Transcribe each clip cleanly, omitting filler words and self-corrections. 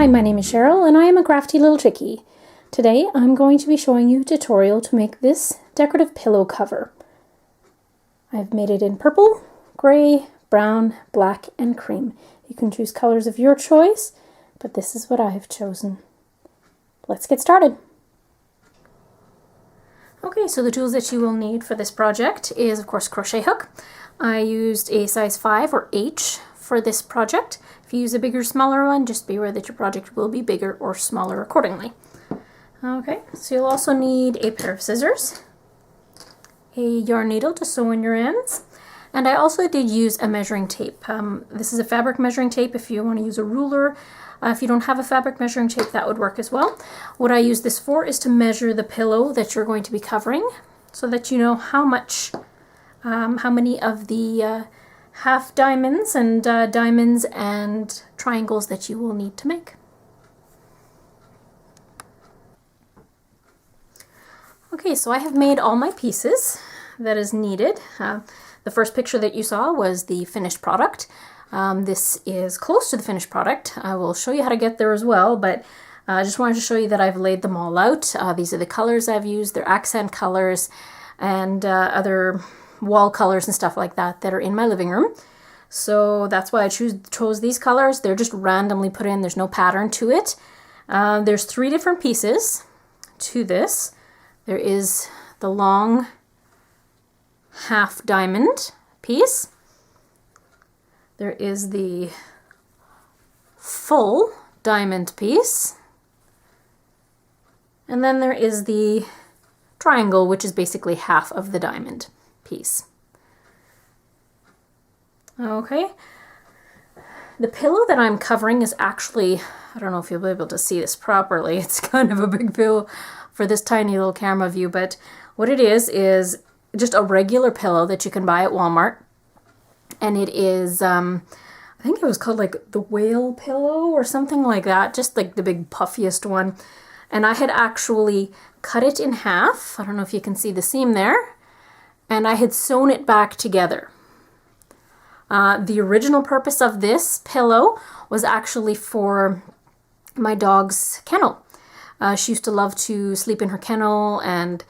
my name is Cheryl and I am a crafty little chickie. Today I'm going to be showing you a tutorial to make this decorative pillow cover. I've made it in purple, gray, brown, black, and cream. You can choose colors of your choice, but this is what I have chosen. Let's get started. Okay, so the tools that you will need for this project is, of course, crochet hook. I used a size 5 or H for this project. If you use a bigger, smaller one, just be aware that your project will be bigger or smaller accordingly. Okay, so you'll also need a pair of scissors, a yarn needle to sew in your ends, and I also did use a measuring tape. This is a fabric measuring tape if you want to use a ruler. If you don't have a fabric measuring tape, that would work as well. What I use this for is to measure the pillow that you're going to be covering so that you know how many of the half diamonds and triangles that you will need to make. Okay, so I have made all my pieces that is needed. The first picture that you saw was the finished product. This is close to the finished product. I will show you how to get there as well, but I just wanted to show you that I've laid them all out. These are the colors I've used. They're accent colors and other wall colors and stuff like that that are in my living room. So that's why I chose these colors. They're just randomly put in. There's no pattern to it. There's 3 different pieces to this. There is the long half diamond piece. There is the full diamond piece. And then there is the triangle, which is basically half of the diamond piece. Okay. The pillow that I'm covering is actually, I don't know if you'll be able to see this properly. It's kind of a big pillow for this tiny little camera view, but what it is just a regular pillow that you can buy at Walmart. And it is, I think it was called like the whale pillow or something like that, just like the big puffiest one. And I had actually cut it in half. I don't know if you can see the seam there. And I had sewn it back together. The original purpose of this pillow was actually for my dog's kennel. She used to love to sleep in her kennel and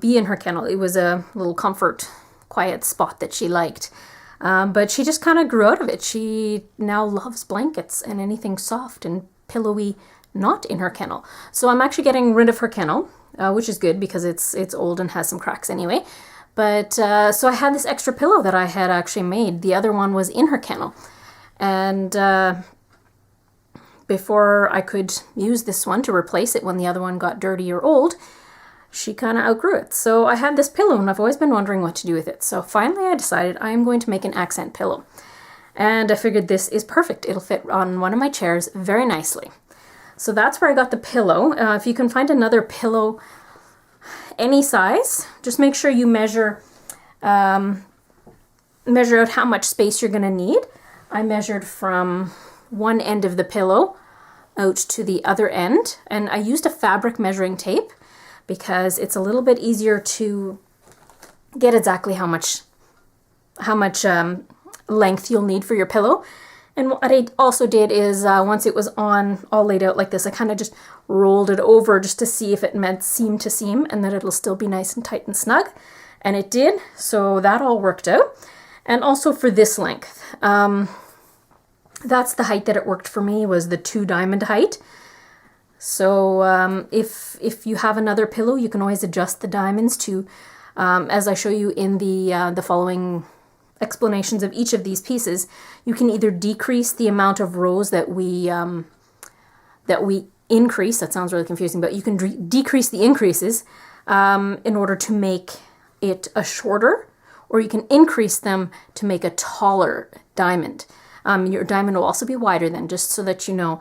be in her kennel. It was a little comfort, quiet spot that she liked. But she just kind of grew out of it. She now loves blankets and anything soft and pillowy not in her kennel. So I'm actually getting rid of her kennel, which is good because it's old and has some cracks anyway. But so I had this extra pillow that I had actually made. The other one was in her kennel. And before I could use this one to replace it when the other one got dirty or old, she kind of outgrew it. So I had this pillow and I've always been wondering what to do with it. So finally I decided I am going to make an accent pillow. And I figured this is perfect. It'll fit on one of my chairs very nicely. So that's where I got the pillow. If you can find another pillow any size, just make sure you measure out how much space you're going to need. I measured from one end of the pillow out to the other end, and I used a fabric measuring tape because it's a little bit easier to get exactly how much length you'll need for your pillow. And what I also did is once it was on all laid out like this, I kind of just rolled it over just to see if it meant seam to seam and that it'll still be nice and tight and snug. And it did, so that all worked out. And also for this length, that's the height that it worked for me, was the 2 diamond height. So if you have another pillow, you can always adjust the diamonds to, as I show you in the following explanations of each of these pieces, you can either decrease the amount of rows that we increase. That sounds really confusing, but you can decrease the increases in order to make it a shorter, or you can increase them to make a taller diamond. Your diamond will also be wider then, just so that you know.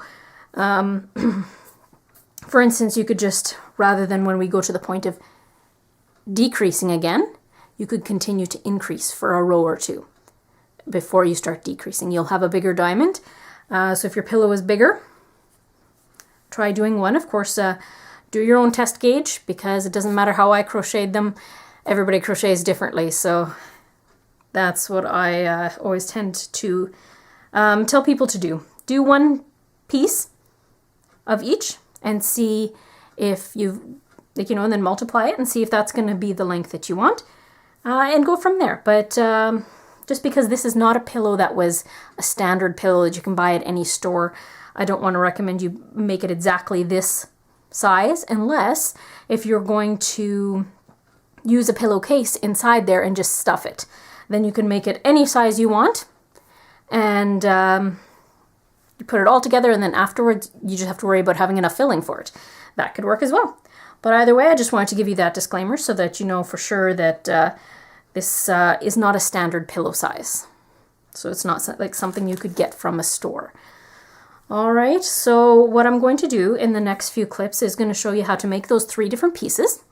For instance, you could just, rather than when we go to the point of decreasing again, you could continue to increase for a row or 2 before you start decreasing. You'll have a bigger diamond. So if your pillow is bigger, try doing one. Of course, do your own test gauge, because it doesn't matter how I crocheted them. Everybody crochets differently. So that's what I always tend to tell people to do. Do one piece of each and see if you, like, you know, and then multiply it and see if that's going to be the length that you want, and go from there. But just because this is not a pillow that was a standard pillow that you can buy at any store, I don't want to recommend you make it exactly this size, unless if you're going to use a pillowcase inside there and just stuff it. Then you can make it any size you want, and you put it all together, and then afterwards you just have to worry about having enough filling for it. That could work as well. But either way, I just wanted to give you that disclaimer so that you know for sure that this is not a standard pillow size. So it's not like something you could get from a store. All right, so what I'm going to do in the next few clips is going to show you how to make those 3 different pieces.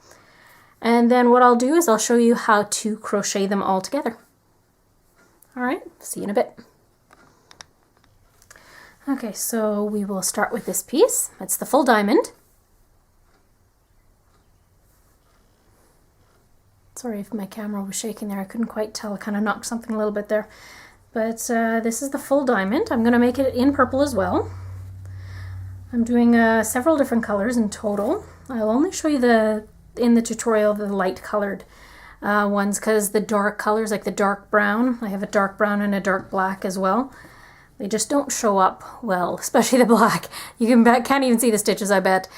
And then what I'll do is I'll show you how to crochet them all together. All right, see you in a bit. Okay, so we will start with this piece. It's the full diamond. Sorry if my camera was shaking there. I couldn't quite tell. I kind of knocked something a little bit there. But this is the full diamond. I'm going to make it in purple as well. I'm doing several different colors in total. I'll only show you in the tutorial the light colored ones, because the dark colors, like the dark brown, I have a dark brown and a dark black as well. They just don't show up well, especially the black. You can't even see the stitches, I bet.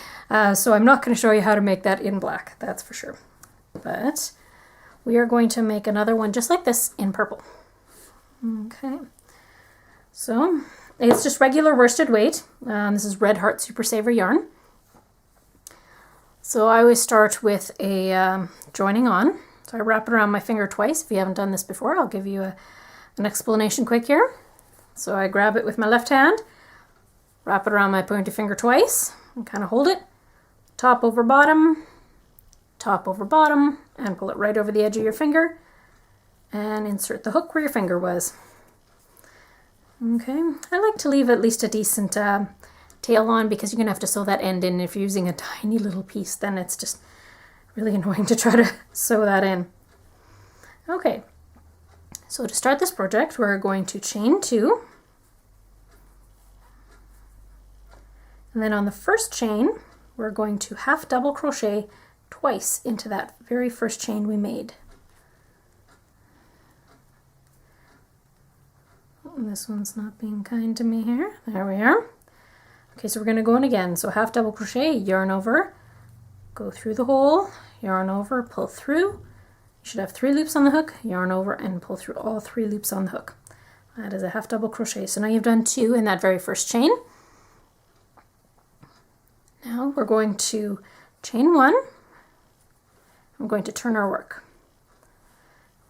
So I'm not going to show you how to make that in black, that's for sure. But we are going to make another one just like this in purple. Okay, so it's just regular worsted weight. This is Red Heart Super Saver yarn. So I always start with a joining on. So I wrap it around my finger twice. If you haven't done this before, I'll give you an explanation quick here. So I grab it with my left hand, wrap it around my pointer finger twice, and kind of hold it, top over bottom, and pull it right over the edge of your finger, and insert the hook where your finger was. Okay, I like to leave at least a decent tail on, because you're going to have to sew that end in. If you're using a tiny little piece, then it's just really annoying to try to sew that in. Okay, so to start this project, we're going to chain 2. And then on the first chain, we're going to half double crochet twice into that very first chain we made. This one's not being kind to me here. There we are. Okay, so we're going to go in again. So half double crochet, yarn over, go through the hole, yarn over, pull through. You should have 3 loops on the hook, yarn over, and pull through all 3 loops on the hook. That is a half double crochet. So now you've done 2 in that very first chain. Now we're going to chain 1. I'm going to turn our work.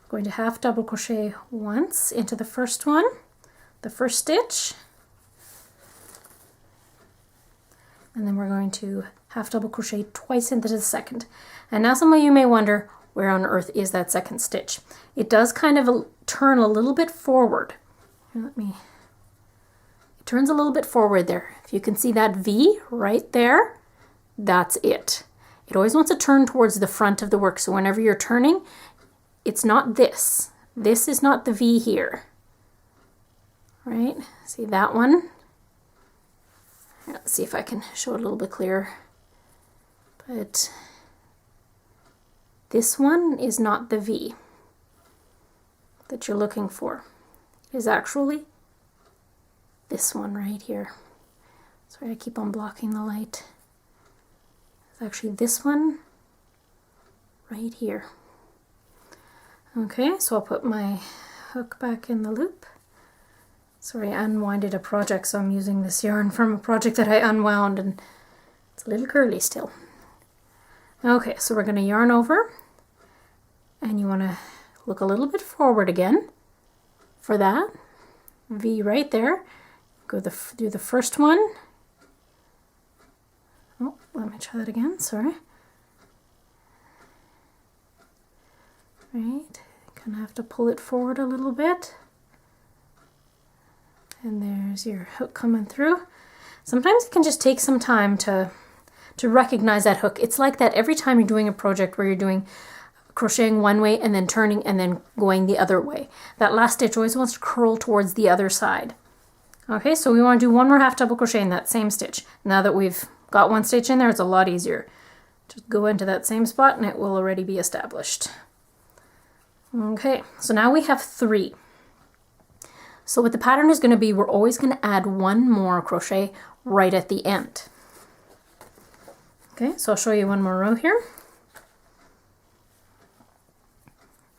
We're going to half double crochet once into the first one, the first stitch, and then we're going to half double crochet twice into the second. And now some of you may wonder, where on earth is that second stitch? It does kind of turn a little bit forward. Here, it turns a little bit forward there. If you can see that V right there, that's it. It always wants to turn towards the front of the work. So whenever you're turning, it's not this. This is not the V here. Right? See that one? Let's see if I can show it a little bit clearer. But this one is not the V that you're looking for. It is actually this one right here. Sorry, I keep on blocking the light. It's actually this one right here. Okay, so I'll put my hook back in the loop. Sorry, I unwinded a project, so I'm using this yarn from a project that I unwound, and it's a little curly still. Okay, so we're going to yarn over, and you want to look a little bit forward again for that V right there. Go do the first one. Oh, let me try that again, sorry. Right, kind of have to pull it forward a little bit. And there's your hook coming through. Sometimes it can just take some time to recognize that hook. It's like that every time you're doing a project where you're doing crocheting one way and then turning and then going the other way. That last stitch always wants to curl towards the other side. Okay, so we want to do one more half double crochet in that same stitch. Now that we've got one stitch in there, it's a lot easier. Just go into that same spot and it will already be established. Okay, so now we have 3. So what the pattern is going to be, we're always going to add one more crochet right at the end. Okay, so I'll show you one more row here.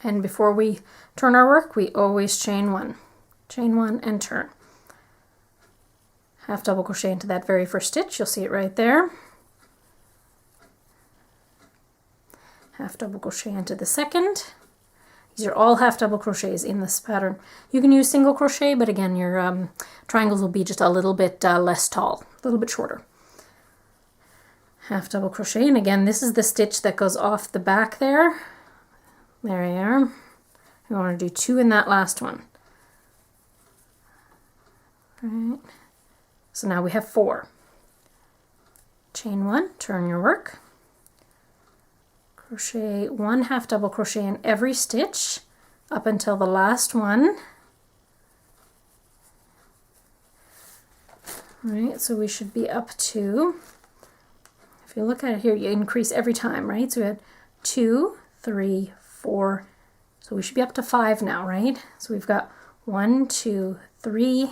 And before we turn our work, we always chain 1. Chain 1 and turn. Half double crochet into that very first stitch, you'll see it right there. Half double crochet into the second. These are all half double crochets in this pattern. You can use single crochet, but again, your triangles will be just a little bit less tall, a little bit shorter. Half double crochet, and again, this is the stitch that goes off the back there. There you are. We want to do 2 in that last one. Right. So now we have 4. Chain 1, turn your work. Crochet 1 half double crochet in every stitch up until the last one. Right, so we should be up to, if you look at it here, you increase every time, right? So we had 2, 3, 4, so we should be up to 5 now, right? So we've got 1, 2, 3,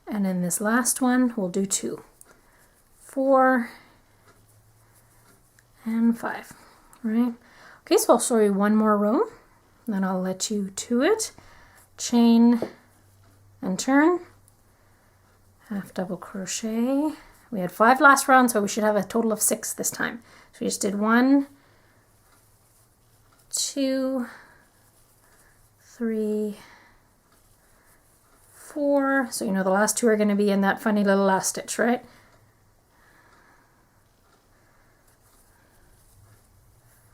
and in this last one, we'll do 2, 4, and 5, right? Okay, so I'll show you one more row, then I'll let you to it. Chain and turn, half double crochet. We had 5 last round, so we should have a total of 6 this time. So we just did 1, 2, 3, 4. So you know the last 2 are going to be in that funny little last stitch, right?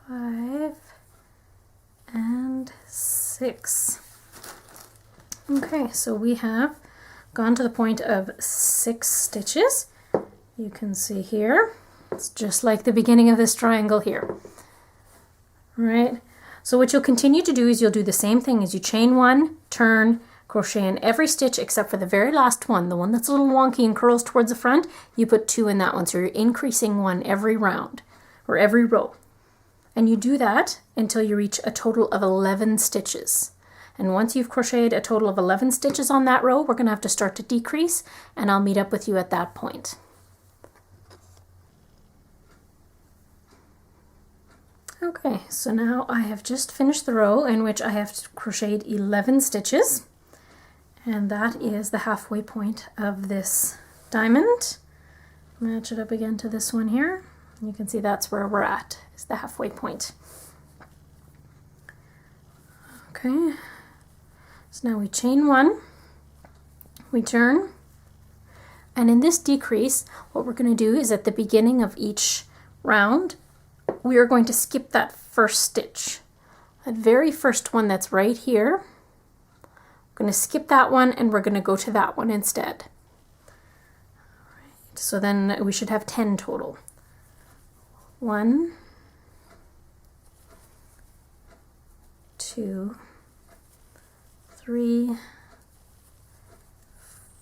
5 and 6. Okay, so we have gone to the point of 6 stitches. You can see here, it's just like the beginning of this triangle here. Right? So what you'll continue to do is you'll do the same thing as you chain 1, turn, crochet in every stitch except for the very last one, the one that's a little wonky and curls towards the front, you put 2 in that one. So you're increasing 1 every round or every row. And you do that until you reach a total of 11 stitches. And once you've crocheted a total of 11 stitches on that row, we're going to have to start to decrease, and I'll meet up with you at that point. Okay, so now I have just finished the row in which I have crocheted 11 stitches, and that is the halfway point of this diamond. Match it up again to this one here. You can see that's where we're at, is the halfway point. Okay, so now we chain 1, we turn, and in this decrease, what we're going to do is at the beginning of each round, we are going to skip that first stitch. That very first one that's right here, we're going to skip that one and we're going to go to that one instead. All right, so then we should have 10 total. 1, 2, 3,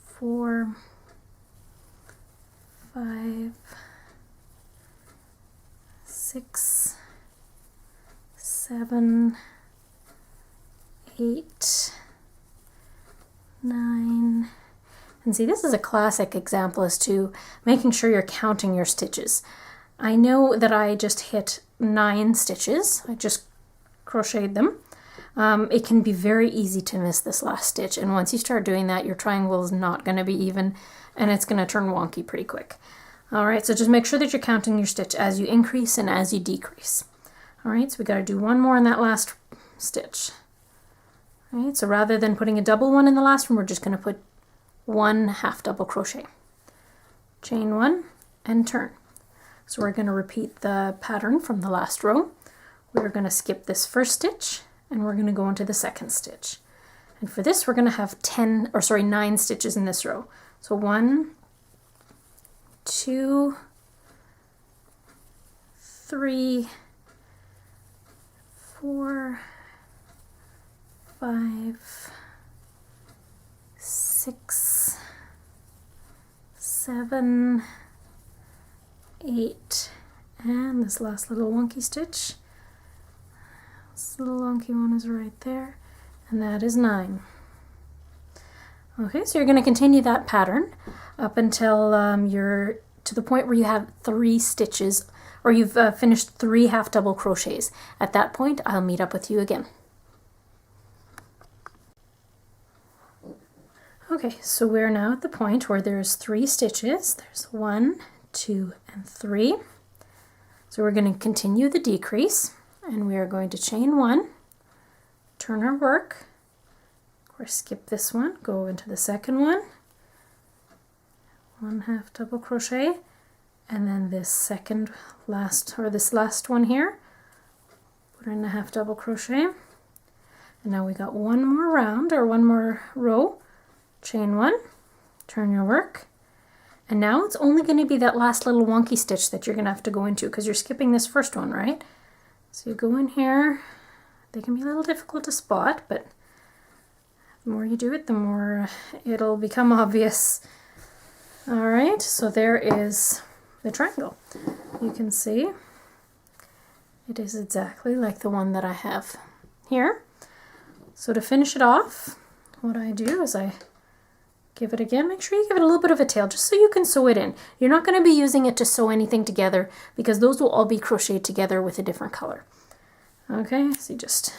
4, 5, 6, 7, 8, 9. And see, this is a classic example as to making sure you're counting your stitches. I know that I just hit 9 stitches. I just crocheted them. It can be very easy to miss this last stitch, and once you start doing that, your triangle is not going to be even, and it's going to turn wonky pretty quick. All right, so just make sure that you're counting your stitch as you increase and as you decrease. All right, so we got to do 1 more in that last stitch. All right, so rather than putting a double one in the last one, we're just going to put 1 half double crochet. Chain 1 and turn. So we're going to repeat the pattern from the last row. We're going to skip this first stitch and we're going to go into the second stitch. And for this, we're going to have 9 stitches in this row. So 1, 2, 3, 4, 5, 6, 6, 7, 8, and this last little wonky stitch. This little wonky one is right there, and that is 9. Okay, so you're going to continue that pattern up until you're to the point where you have 3 stitches, or you've finished 3 half double crochets. At that point, I'll meet up with you again. Okay, so we're now at the point where there's 3 stitches. There's 1, 2, and 3. So we're going to continue the decrease, and we are going to chain 1, turn our work, or skip this one, go into the second one, 1 half double crochet, and then this last one here, put in a half double crochet, and now we got one more round, or one more row, chain 1, turn your work, and now it's only going to be that last little wonky stitch that you're going to have to go into because you're skipping this first one, right? So you go in here. They can be a little difficult to spot, but the more you do it, the more it'll become obvious. All right, so there is the triangle. You can see it is exactly like the one that I have here. So to finish it off, what I do is I give it again. Make sure you give it a little bit of a tail just so you can sew it in. You're not going to be using it to sew anything together because those will all be crocheted together with a different color. Okay, so you just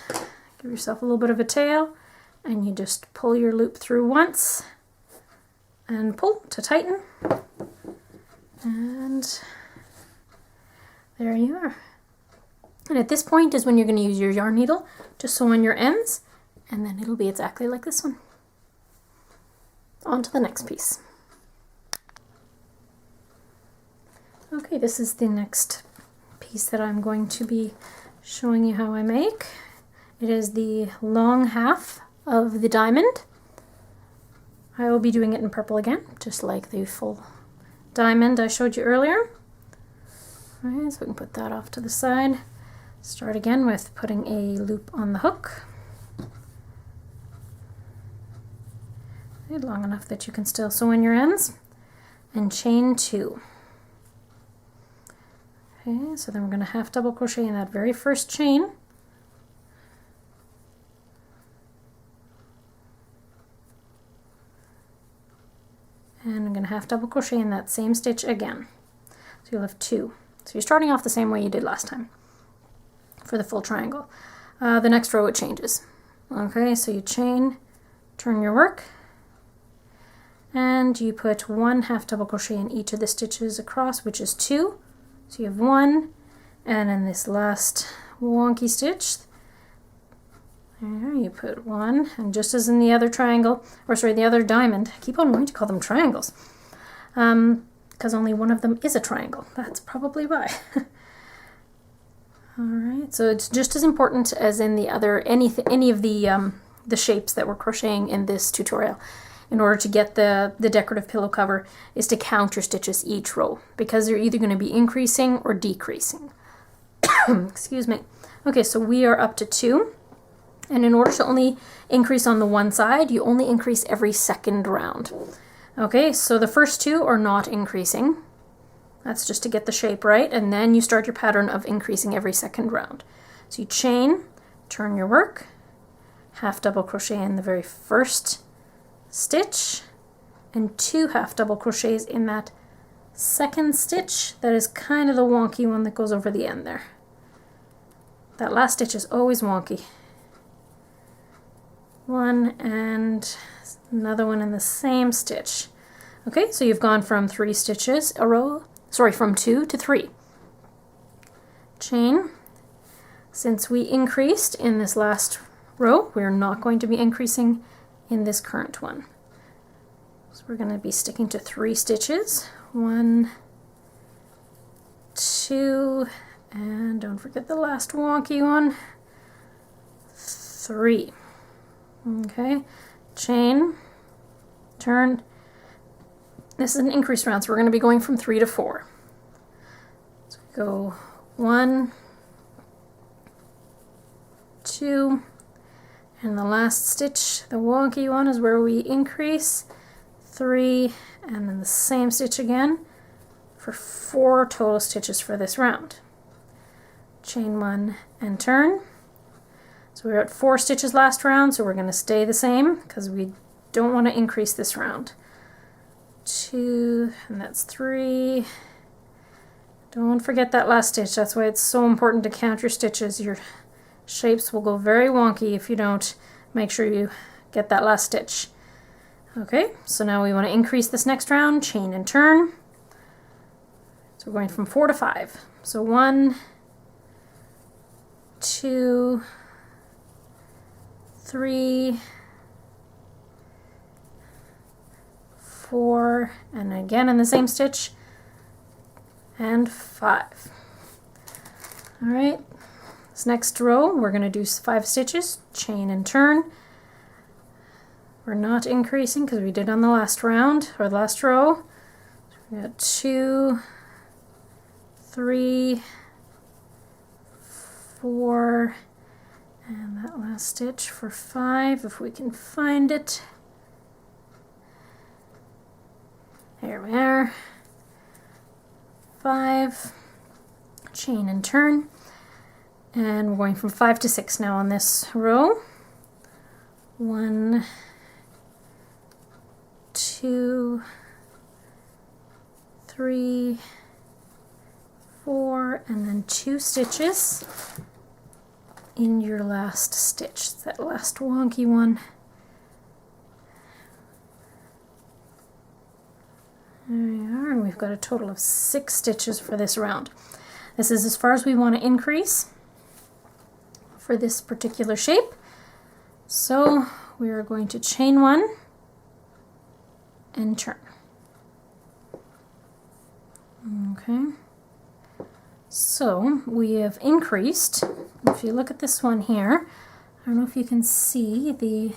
give yourself a little bit of a tail and you just pull your loop through once and pull to tighten. And there you are. And at this point is when you're going to use your yarn needle to sew on your ends, and then it'll be exactly like this one. On to the next piece. Okay, this is the next piece that I'm going to be showing you how I make. It is the long half of the diamond. I will be doing it in purple again, just like the full diamond I showed you earlier. All right, so we can put that off to the side. Start again with putting a loop on the hook. Long enough that you can still sew in your ends, and chain 2. Okay, so then we're going to half double crochet in that very first chain, and I'm going to half double crochet in that same stitch again. So you'll have 2. So you're starting off the same way you did last time for the full triangle. The next row it changes. Okay, so you chain, turn your work, and you put 1 half double crochet in each of the stitches across, which is 2. So you have 1, and in this last wonky stitch, there you put 1, and just as in the other triangle, or sorry, the other diamond, I keep on wanting to call them triangles, because only one of them is a triangle. That's probably why. All right, so it's just as important as in the other, any of the shapes that we're crocheting in this tutorial. In order to get the decorative pillow cover, is to count your stitches each row, because they're either going to be increasing or decreasing. Excuse me. Okay, so we are up to 2, and in order to only increase on the one side, you only increase every second round. Okay, so the first 2 are not increasing. That's just to get the shape right, and then you start your pattern of increasing every second round. So you chain, turn your work, half double crochet in the very first stitch, and 2 half double crochets in that second stitch that is kind of the wonky one that goes over the end there. That last stitch is always wonky. 1 and another one in the same stitch. Okay, so you've gone from 3 stitches a row, sorry, from 2 to 3. Chain. Since we increased in this last row, we're not going to be increasing in this current one. So we're going to be sticking to 3 stitches. 1, 2, and don't forget the last wonky one. 3. Okay, chain, turn. This is an increase round, so we're going to be going from 3 to 4. So go 1, 2, And the last stitch, the wonky one, is where we increase 3 and then the same stitch again for 4 total stitches for this round. Chain 1 and turn. So we were at 4 stitches last round, so we're going to stay the same because we don't want to increase this round. 2, and that's 3. Don't forget that last stitch. That's why it's so important to count your stitches. Your shapes will go very wonky if you don't make sure you get that last stitch. Okay, so now we want to increase this next round, chain and turn. So we're going from 4 to 5. So 1, 2, 3, 4, and again in the same stitch, and 5. All right, this next row we're going to do 5 stitches, chain and turn. We're not increasing because we did on the last round, or the last row. So we got 2, 3, 4, and that last stitch for 5, if we can find it. There we are. 5, chain and turn. And we're going from 5 to 6 now on this row. 1, 2, 3, 4, and then 2 stitches in your last stitch, that last wonky one. There we are, and we've got a total of 6 stitches for this round. This is as far as we want to increase for this particular shape. So we are going to chain 1 and turn. Okay, so we have increased. If you look at this one here, I don't know if you can see, the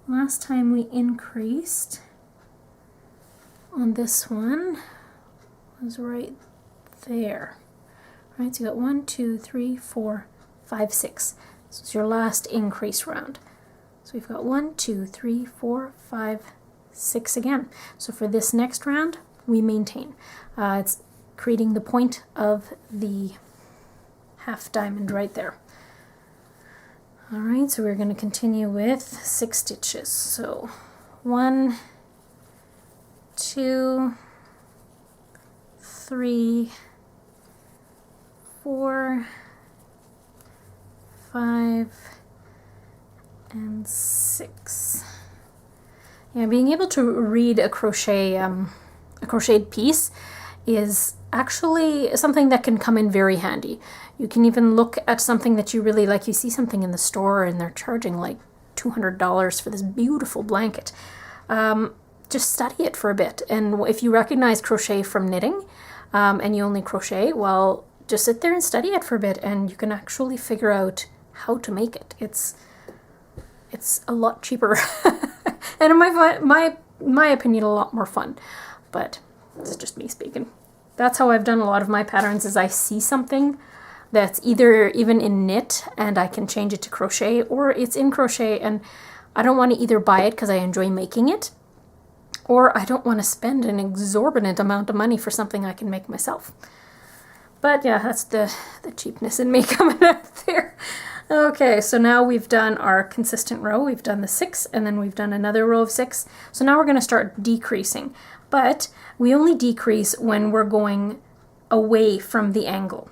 last time we increased on this one was right there. Right, so you got 1, 2, 3, 4, 5, 6. This is your last increase round. So we've got 1, 2, 3, 4, 5, 6 again. So for this next round, we maintain. It's creating the point of the half diamond right there. All right, so we're going to continue with 6 stitches. So 1, 2, 3, 4, 5, and 6. Yeah, being able to read a crocheted piece is actually something that can come in very handy. You can even look at something that you really like. You see something in the store and they're charging like $200 for this beautiful blanket. Just study it for a bit. And if you recognize crochet from knitting and you only crochet, well, just sit there and study it for a bit and you can actually figure out how to make it. It's a lot cheaper and in my opinion, a lot more fun. But this is just me speaking. That's how I've done a lot of my patterns, is I see something that's either even in knit and I can change it to crochet, or it's in crochet and I don't want to either buy it because I enjoy making it, or I don't want to spend an exorbitant amount of money for something I can make myself. But yeah, that's the cheapness in me coming out there. Okay, so now we've done our consistent row. We've done the 6 and then we've done another row of 6. So now we're going to start decreasing. But we only decrease when we're going away from the angle.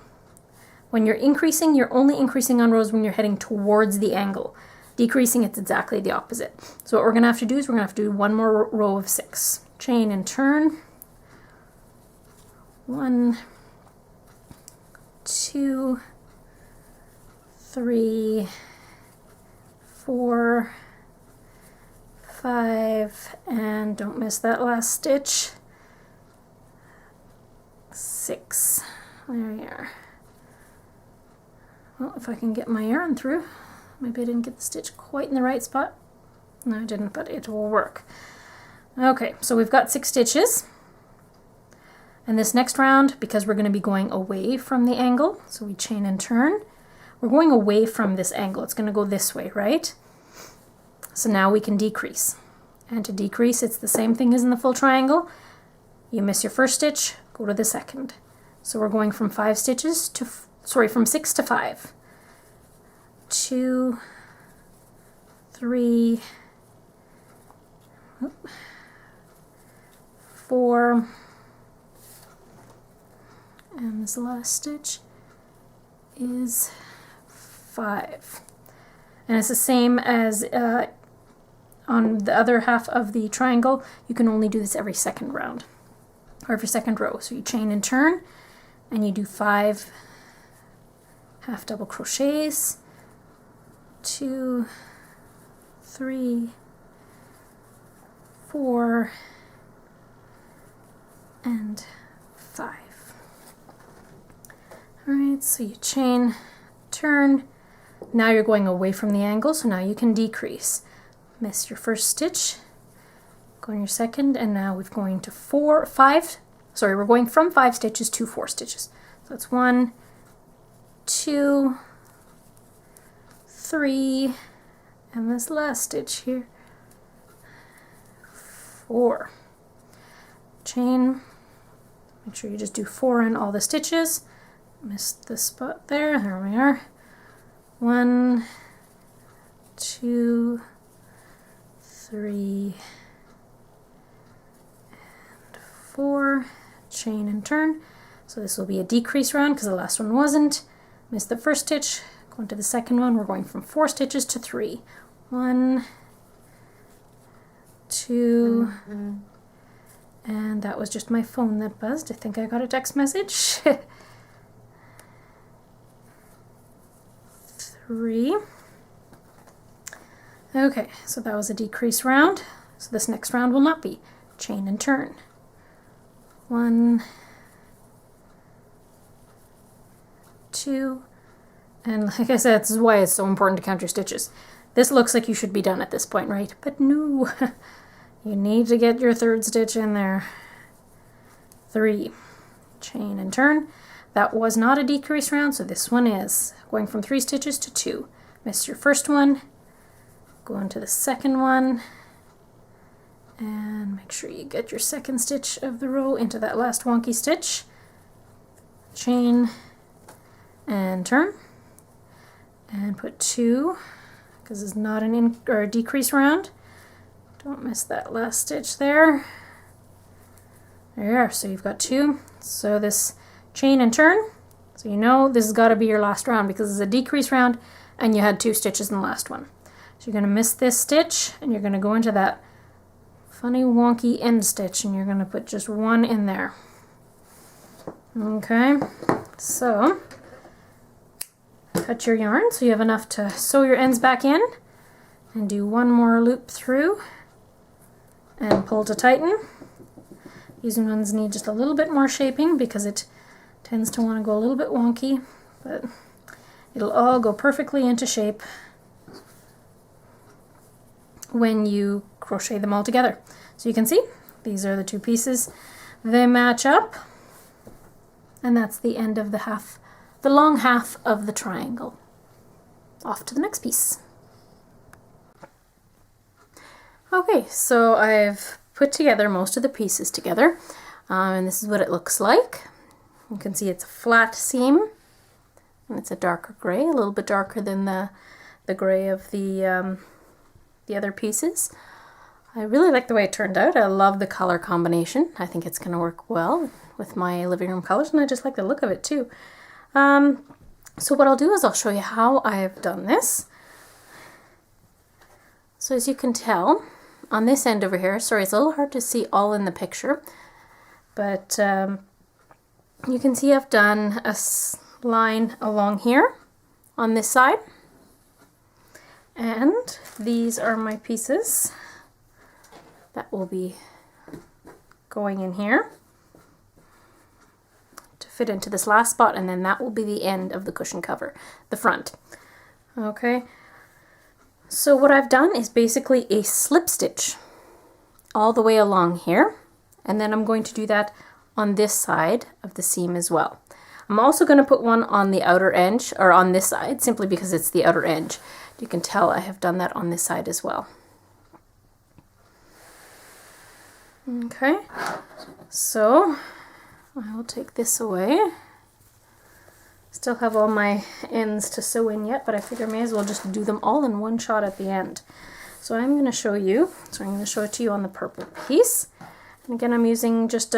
When you're increasing, you're only increasing on rows when you're heading towards the angle. Decreasing, it's exactly the opposite. So what we're going to have to do is we're going to have to do one more row of 6. Chain and turn. 1, 2, 3, 4, 5, and don't miss that last stitch. 6. There we are. Well, if I can get my yarn through. Maybe I didn't get the stitch quite in the right spot. No, I didn't, but it will work. Okay, so we've got 6 stitches. And this next round, because we're going to be going away from the angle, so we chain and turn, we're going away from this angle. It's going to go this way, right? So now we can decrease. And to decrease, it's the same thing as in the full triangle. You miss your first stitch, go to the second. So we're going from 5 stitches to, from 6 to 5. 2, 3, 4, and this last stitch is 5. And it's the same as on the other half of the triangle. You can only do this every second round, or every second row. So you chain and turn, and you do 5 half double crochets, 2, 3, 4, and 5. Alright, so you chain, turn. Now you're going away from the angle, so now you can decrease. Miss your first stitch, go on your second, and now we're going to we're going from 5 stitches to 4 stitches. So it's 1, 2, 3, and this last stitch here, 4. Chain, make sure you just do 4 in all the stitches. Missed the spot there, there we are. 1, 2, 3, and 4. Chain and turn. So this will be a decrease round because the last one wasn't. Missed the first stitch, go into the second one. We're going from 4 stitches to 3. 1, 2, and that was just my phone that buzzed. I think I got a text message. 3. Okay, so that was a decrease round. So this next round will not be. Chain and turn. 1, 2, and like I said, this is why it's so important to count your stitches. This looks like you should be done at this point, right? But no, you need to get your third stitch in there. 3, chain and turn. That was not a decrease round, so this one is. Going from 3 stitches to 2. Missed your first one, go into the second one, and make sure you get your second stitch of the row into that last wonky stitch. Chain and turn, and put 2, because it's not a decrease round. Don't miss that last stitch there. There you are, so you've got 2. So this chain and turn, so you know this has got to be your last round because it's a decrease round and you had 2 stitches in the last one. So you're going to miss this stitch and you're going to go into that funny wonky end stitch and you're going to put just 1 in there. Okay, so cut your yarn so you have enough to sew your ends back in, and do 1 more loop through and pull to tighten. These ones need just a little bit more shaping because it tends to want to go a little bit wonky, but it'll all go perfectly into shape when you crochet them all together. So you can see these are the 2 pieces. They match up, and that's the end of the long half of the triangle. Off to the next piece. Okay, so I've put together most of the pieces together, and this is what it looks like. You can see it's a flat seam, and it's a darker gray, a little bit darker than the gray of the other pieces. I really like the way it turned out. I love the color combination. I think it's going to work well with my living room colors, and I just like the look of it too. So what I'll do is I'll show you how I've done this. So as you can tell, on this end over here, sorry, it's a little hard to see all in the picture, but you can see I've done a line along here on this side, and these are my pieces that will be going in here to fit into this last spot, and then that will be the end of the cushion cover, the front. Okay, so what I've done is basically a slip stitch all the way along here, and then I'm going to do that on this side of the seam as well. I'm also going to put one on the outer edge, or on this side, simply because it's the outer edge. You can tell I have done that on this side as well. Okay, so I will take this away. Still have all my ends to sew in yet, but I figure I may as well just do them all in one shot at the end. So I'm going to show you, so I'm going to show it to you on the purple piece. And again, I'm using just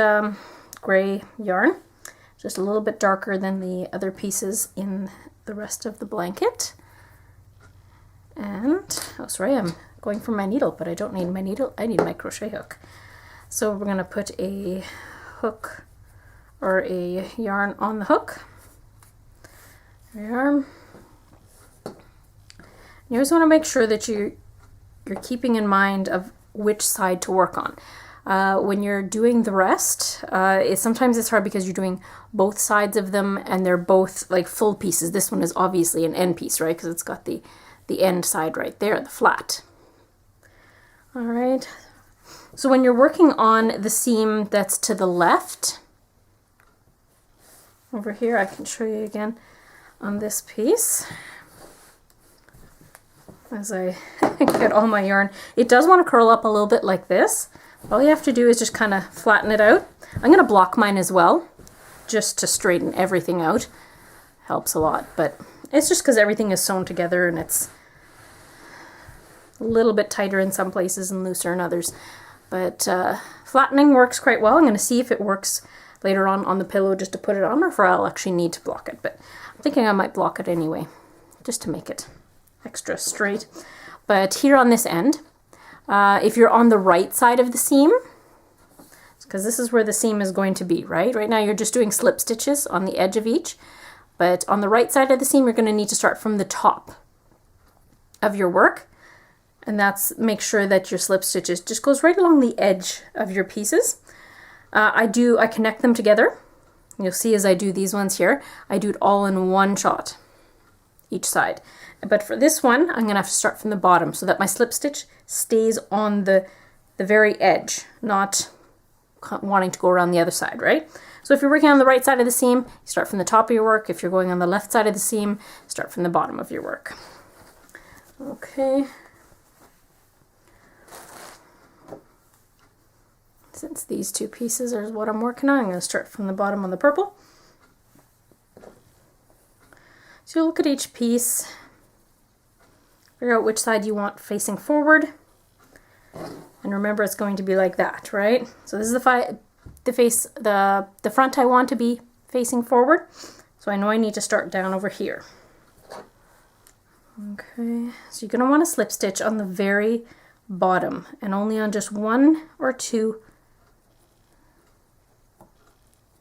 gray yarn, just a little bit darker than the other pieces in the rest of the blanket. And, oh sorry, I'm going for my needle, but I don't need my needle, I need my crochet hook. So we're going to put a hook or a yarn on the hook. There you are. You always want to make sure that you're keeping in mind of which side to work on. When you're doing the rest, sometimes it's hard because you're doing both sides of them and they're both like full pieces. This one is obviously an end piece, right? Because it's got the end side right there, the flat. All right. So when you're working on the seam that's to the left, over here, I can show you again on this piece. As I get all my yarn, it does want to curl up a little bit like this. All you have to do is just kind of flatten it out. I'm going to block mine as well, just to straighten everything out. Helps a lot, but it's just because everything is sewn together and it's a little bit tighter in some places and looser in others. But flattening works quite well. I'm going to see if it works later on the pillow just to put it on, or if I'll actually need to block it. But I'm thinking I might block it anyway, just to make it extra straight. But here on this end, if you're on the right side of the seam, because this is where the seam is going to be, right? Right now you're just doing slip stitches on the edge of each, but on the right side of the seam you're going to need to start from the top of your work, and that's make sure that your slip stitches just goes right along the edge of your pieces. I connect them together. You'll see as I do these ones here, I do it all in one shot, each side. But for this one, I'm going to have to start from the bottom so that my slip stitch stays on the very edge, not wanting to go around the other side, right? So if you're working on the right side of the seam, you start from the top of your work. If you're going on the left side of the seam, start from the bottom of your work. Okay. Since these two pieces are what I'm working on, I'm going to start from the bottom on the purple. So you look at each piece, figure out which side you want facing forward, and remember it's going to be like that, right? So this is the front I want to be facing forward, so I know I need to start down over here. Okay, so you're going to want to slip stitch on the very bottom and only on just one or two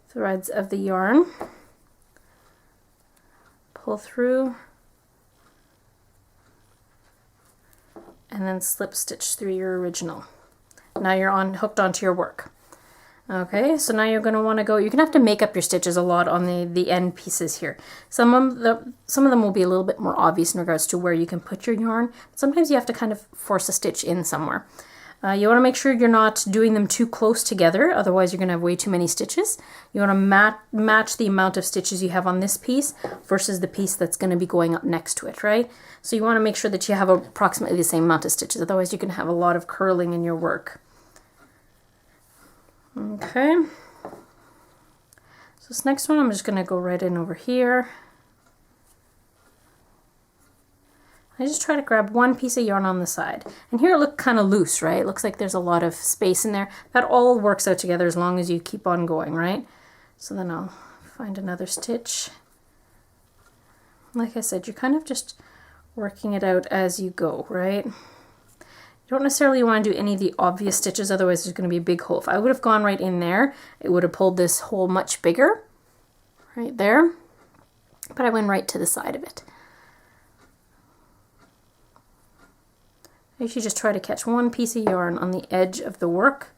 threads of the yarn. Pull through and then slip stitch through your original. Now you're hooked onto your work. Okay, so now you're going to want to go, you're going to have to make up your stitches a lot on the end pieces here. Some of them will be a little bit more obvious in regards to where you can put your yarn. Sometimes you have to kind of force a stitch in somewhere. You want to make sure you're not doing them too close together, otherwise you're going to have way too many stitches. You want to match the amount of stitches you have on this piece versus the piece that's going to be going up next to it, right? So you want to make sure that you have approximately the same amount of stitches, otherwise you can have a lot of curling in your work. Okay. So this next one I'm just going to go right in over here. I just try to grab one piece of yarn on the side. And here it looks kind of loose, right? It looks like there's a lot of space in there. That all works out together as long as you keep on going, right? So then I'll find another stitch. Like I said, you're kind of just working it out as you go, right? You don't necessarily want to do any of the obvious stitches, otherwise there's going to be a big hole. If I would have gone right in there, it would have pulled this hole much bigger, right there. But I went right to the side of it. You should just try to catch one piece of yarn on the edge of the work,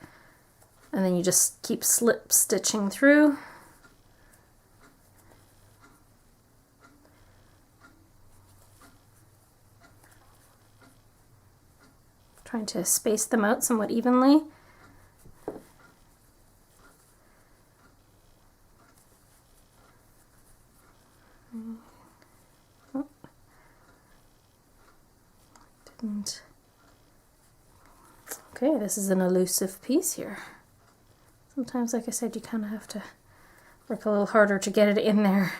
and then you just keep slip stitching through. Trying to space them out somewhat evenly. Oh. Okay, this is an elusive piece here. Sometimes, like I said, you kind of have to work a little harder to get it in there.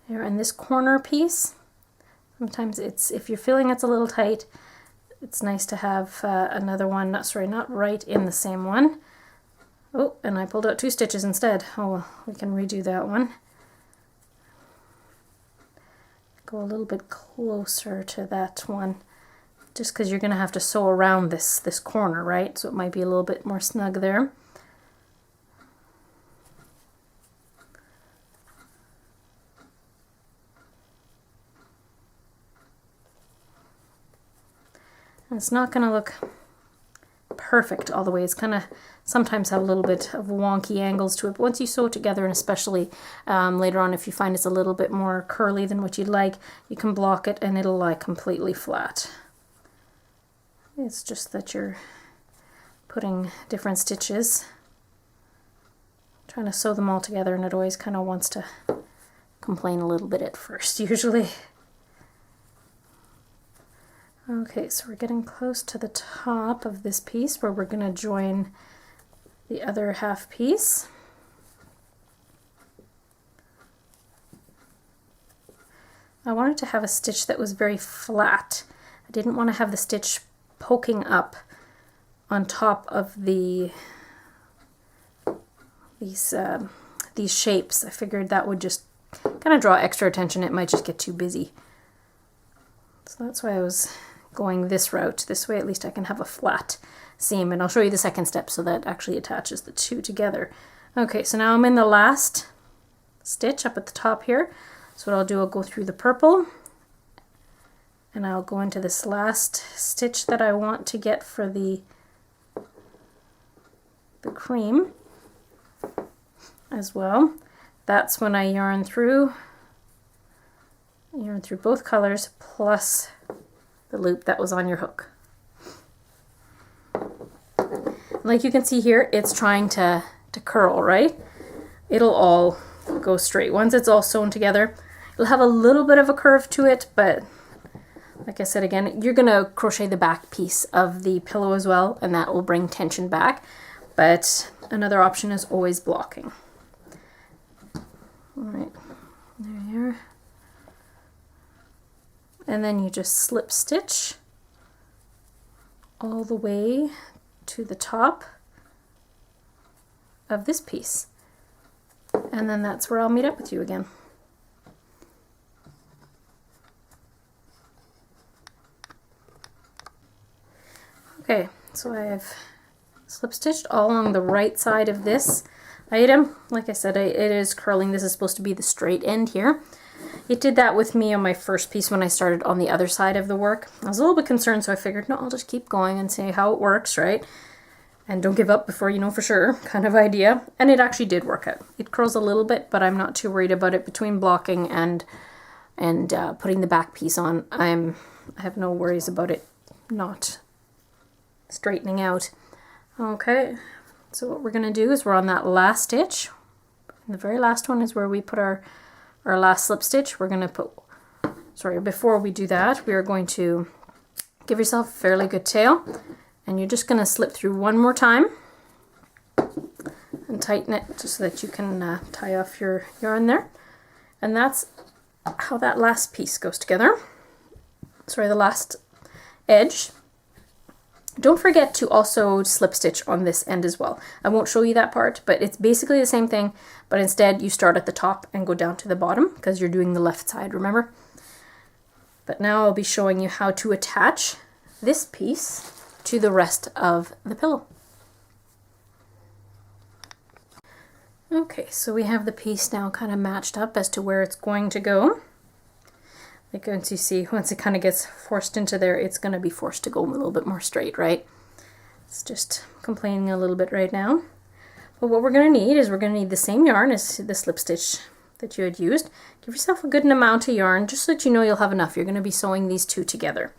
Here in this corner piece, sometimes if you're feeling it's a little tight, it's nice to have another one, not right in the same one. Oh, and I pulled out 2 stitches instead. Oh well, we can redo that one. Go a little bit closer to that one, just because you're going to have to sew around this corner, right? So it might be a little bit more snug there. And it's not going to look perfect all the way. It's kind of sometimes have a little bit of wonky angles to it. But once you sew it together, and especially later on if you find it's a little bit more curly than what you'd like, you can block it and it'll lie completely flat. It's just that you're putting different stitches, trying to sew them all together, and it always kind of wants to complain a little bit at first usually. Okay, so we're getting close to the top of this piece where we're going to join the other half piece. I wanted to have a stitch that was very flat. I didn't want to have the stitch poking up on top of these shapes. I figured that would just kind of draw extra attention. It might just get too busy. So that's why I was going this route. This way at least I can have a flat seam, and I'll show you the second step so that actually attaches the two together. Okay, so now I'm in the last stitch up at the top here. So what I'll do, I'll go through the purple and I'll go into this last stitch that I want to get for the cream as well. That's when I yarn through both colors plus the loop that was on your hook. Like you can see here, it's trying to curl, right? It'll all go straight. Once it's all sewn together, it'll have a little bit of a curve to it, but like I said again, you're gonna crochet the back piece of the pillow as well, and that will bring tension back. But another option is always blocking. All right, there you are. And then you just slip stitch all the way to the top of this piece. And then that's where I'll meet up with you again. Okay, so I've slip stitched all along the right side of this item. Like I said, it is curling. This is supposed to be the straight end here. It did that with me on my first piece when I started on the other side of the work. I was a little bit concerned, so I figured, no, I'll just keep going and see how it works, right? And don't give up before you know for sure, kind of idea. And it actually did work out. It curls a little bit, but I'm not too worried about it. Between blocking and putting the back piece on, I have no worries about it not straightening out. Okay, so what we're going to do is we're on that last stitch. And the very last one is where we put our last slip stitch. We're going to put, before we do that, we are going to give yourself a fairly good tail, and you're just going to slip through one more time and tighten it just so that you can tie off your yarn there. And that's how that last piece goes together. The last edge. Don't forget to also slip stitch on this end as well. I won't show you that part, but it's basically the same thing, but instead you start at the top and go down to the bottom because you're doing the left side, remember? But now I'll be showing you how to attach this piece to the rest of the pillow. Okay, so we have the piece now kind of matched up as to where it's going to go. Like once you see, once it kind of gets forced into there, it's going to be forced to go a little bit more straight, right? It's just complaining a little bit right now. But what we're going to need is we're going to need the same yarn as the slip stitch that you had used. Give yourself a good amount of yarn just so that you know you'll have enough. You're going to be sewing these two together.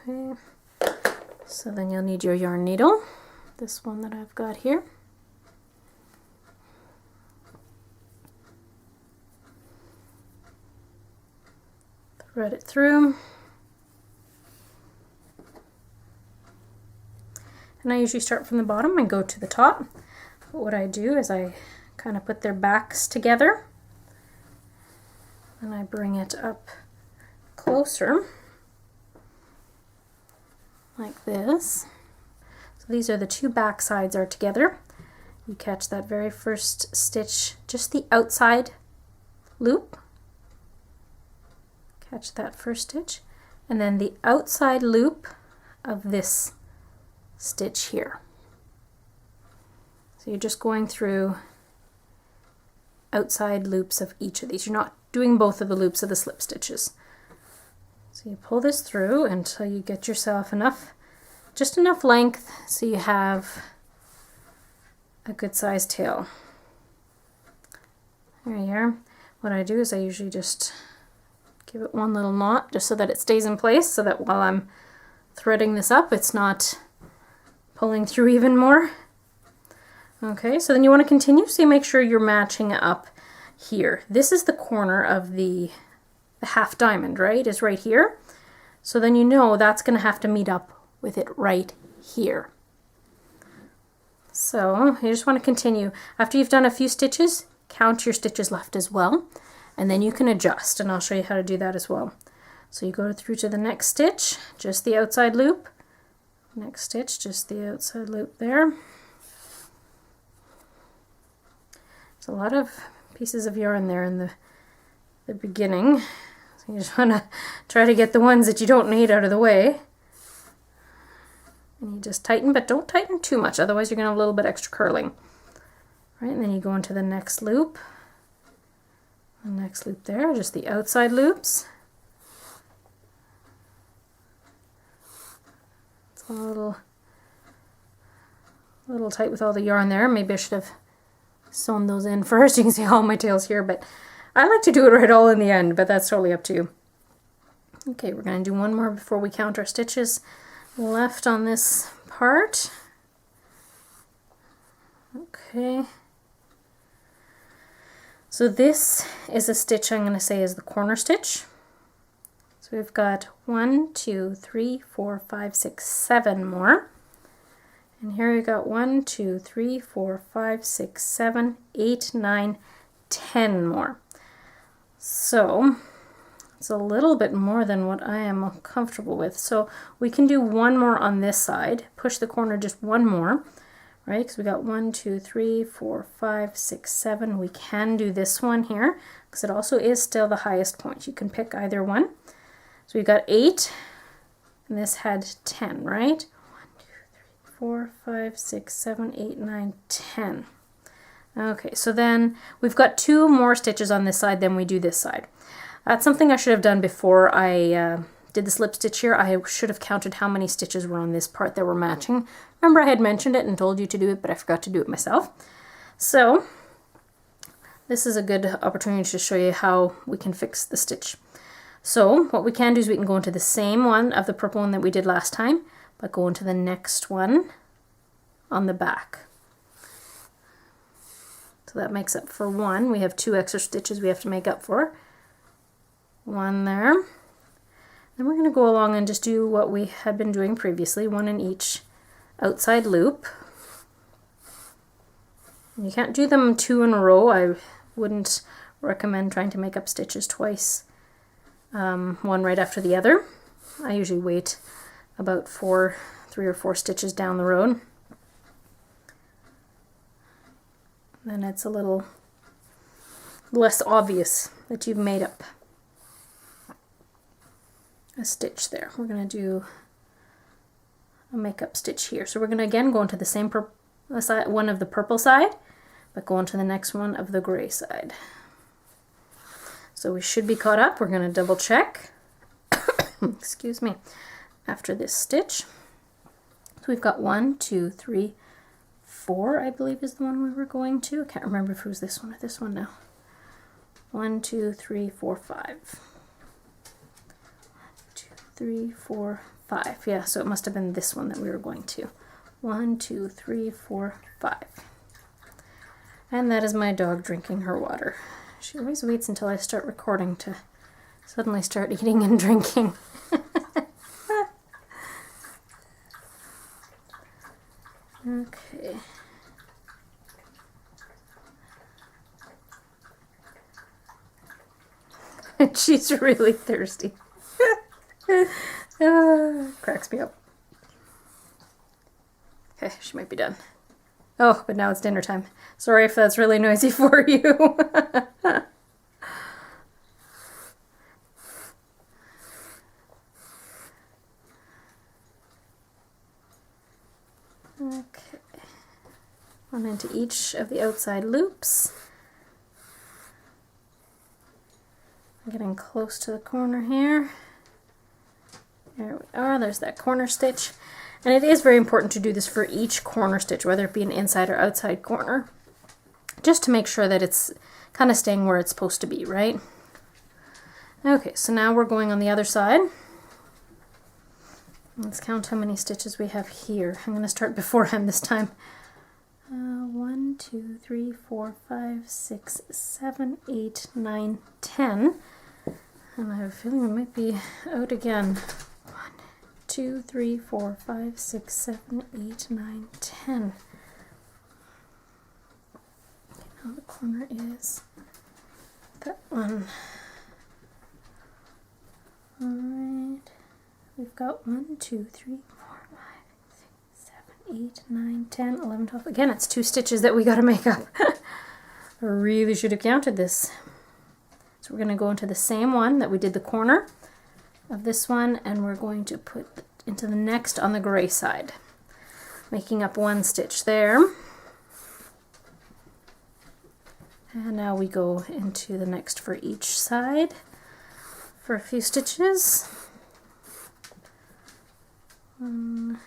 Okay. So then you'll need your yarn needle. this one that I've got here. Thread it through. And I usually start from the bottom and go to the top. But what I do is I kind of put their backs together and I bring it up closer like this. So these are the two back sides are together. You catch that very first stitch, just the outside loop. Catch that first stitch, and then the outside loop of this stitch here. So you're just going through outside loops of each of these. You're not doing both of the loops of the slip stitches. So you pull this through until you get yourself enough, just enough length so you have a good sized tail. There you are. What I do is I usually just give it one little knot just so that it stays in place, so that while I'm threading this up it's not pulling through even more. Okay, so then you want to continue, so you make sure you're matching up here. This is the corner of the half diamond, right? Is right here. So then you know that's going to have to meet up with it right here. So you just want to continue. After you've done a few stitches, count your stitches left as well, and then you can adjust, and I'll show you how to do that as well. So you go through to the next stitch, just the outside loop. Next stitch, just the outside loop there. There's a lot of pieces of yarn there in the beginning. So you just want to try to get the ones that you don't need out of the way. And you just tighten, but don't tighten too much, otherwise you're going to have a little bit extra curling. Right, and then you go into the next loop. The next loop there, just the outside loops. It's a little tight with all the yarn there. Maybe I should have sewn those in first. You can see all my tails here, but I like to do it right all in the end, but that's totally up to you. Okay, we're going to do one more before we count our stitches left on this part. Okay. So this is a stitch I'm going to say is the corner stitch. So we've got 1, 2, 3, 4, 5, 6, 7 more. And here we've got 1, 2, 3, 4, 5, 6, 7, 8, 9, 10 more. So it's a little bit more than what I am comfortable with. So we can do one more on this side, push the corner just one more, right? Because we got 1, 2, 3, 4, 5, 6, 7. We can do this one here because it also is still the highest point. You can pick either one. So we got 8, and this had 10, right? 1, 2, 3, 4, 5, 6, 7, 8, 9, 10. Okay, so then we've got 2 more stitches on this side than we do this side. That's something I should have done before I did the slip stitch here. I should have counted how many stitches were on this part that were matching. Remember, I had mentioned it and told you to do it, but I forgot to do it myself. So this is a good opportunity to show you how we can fix the stitch. So what we can do is we can go into the same one of the purple one that we did last time, but go into the next one on the back. So that makes up for 1. We have 2 extra stitches we have to make up for. 1 there. Then we're going to go along and just do what we had been doing previously, 1 in each outside loop. And you can't do them 2 in a row. I wouldn't recommend trying to make up stitches twice, one right after the other. I usually wait about 3 or 4 stitches down the road. Then it's a little less obvious that you've made up a stitch there. We're going to do a makeup stitch here. So we're going to again go into the same one of the purple side, but go into the next one of the gray side. So we should be caught up. We're going to double check, excuse me, after this stitch. So we've got 1, 2, 3, 4, I believe is the one we were going to. I can't remember if it was this one or this one now. 1, 2, 3, 4, 5. 3, 4, 5. Yeah, so it must have been this one that we were going to. 1, 2, 3, 4, 5. And that is my dog drinking her water. She always waits until I start recording to suddenly start eating and drinking. Okay. She's really thirsty. Cracks me up. Okay, she might be done. Oh, but now it's dinner time. Sorry if that's really noisy for you. Okay. One into each of the outside loops. I'm getting close to the corner here. There we are, there's that corner stitch. And it is very important to do this for each corner stitch, whether it be an inside or outside corner, just to make sure that it's kind of staying where it's supposed to be, right? Okay, so now we're going on the other side. Let's count how many stitches we have here. I'm going to start beforehand this time. 1, 2, 3, 4, 5, 6, 7, 8, 9, 10. And I have a feeling I might be out again. 1, 2, 3, 4, 5, 6, 7, 8, 9, 10. Now the corner is that one. Alright. We've got 1, 2, 3, 4, 5, 6, 7, 8, 9, 10, 11, 12. Again, it's 2 stitches that we got to make up. I really should have counted this. So we're going to go into the same one that we did the corner of this one, and we're going to put it into the next on the gray side, making up 1 stitch there. And now we go into the next for each side for a few stitches. 1,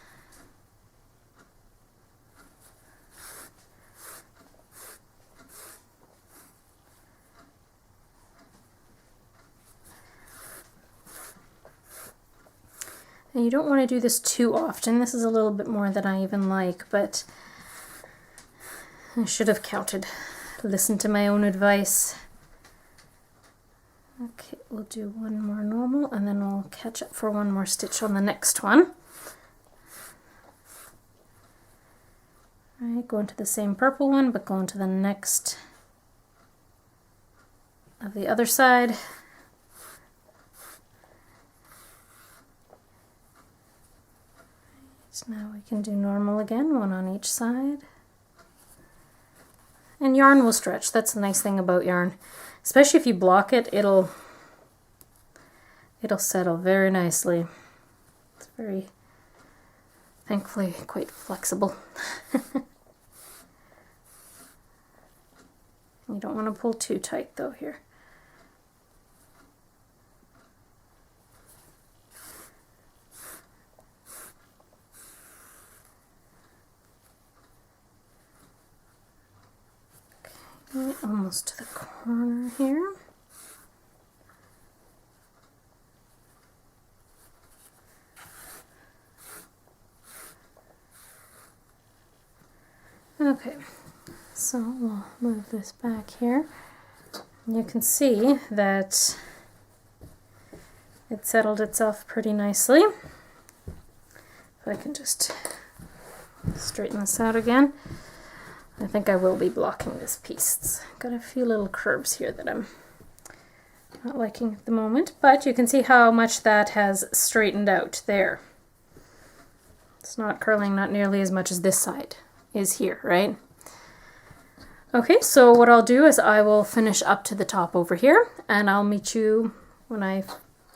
and you don't want to do this too often. This is a little bit more than I even like, but I should have counted. Listened to my own advice. Okay, we'll do 1 more normal, and then we'll catch up for 1 more stitch on the next one. Alright, go into the same purple one, but go into the next of the other side. So now we can do normal again, 1 on each side. And yarn will stretch. That's the nice thing about yarn. Especially if you block it, it'll settle very nicely. It's very, thankfully, quite flexible. You don't want to pull too tight though here. Okay, almost to the corner here. Okay, so we'll move this back here. You can see that it settled itself pretty nicely. If I can just straighten this out again. I think I will be blocking this piece. It's got a few little curves here that I'm not liking at the moment, but you can see how much that has straightened out there. It's not curling not nearly as much as this side is here, right? Okay, so what I'll do is I will finish up to the top over here, and I'll meet you when I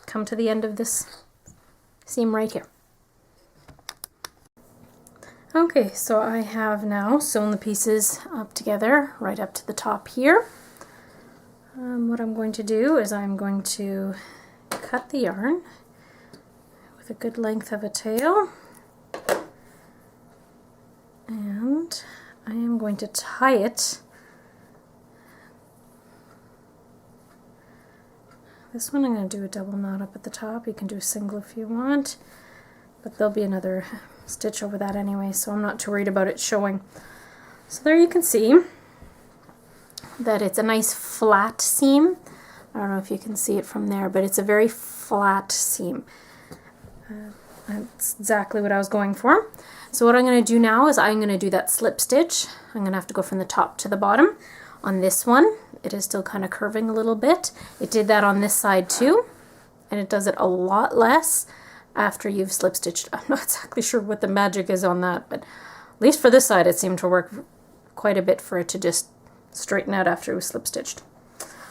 come to the end of this seam right here. Okay, so I have now sewn the pieces up together right up to the top here. What I'm going to do is I'm going to cut the yarn with a good length of a tail, and I am going to tie it. This one I'm going to do a double knot up at the top. You can do a single if you want, but there'll be another stitch over that anyway, so I'm not too worried about it showing. So there you can see that it's a nice flat seam. I don't know if you can see it from there, but it's a very flat seam. That's exactly what I was going for. So what I'm going to do now is I'm going to do that slip stitch. I'm going to have to go from the top to the bottom. On this one, it is still kind of curving a little bit. It did that on this side too, and it does it a lot less after you've slip stitched. I'm not exactly sure what the magic is on that, but at least for this side it seemed to work quite a bit for it to just straighten out after it was slip stitched.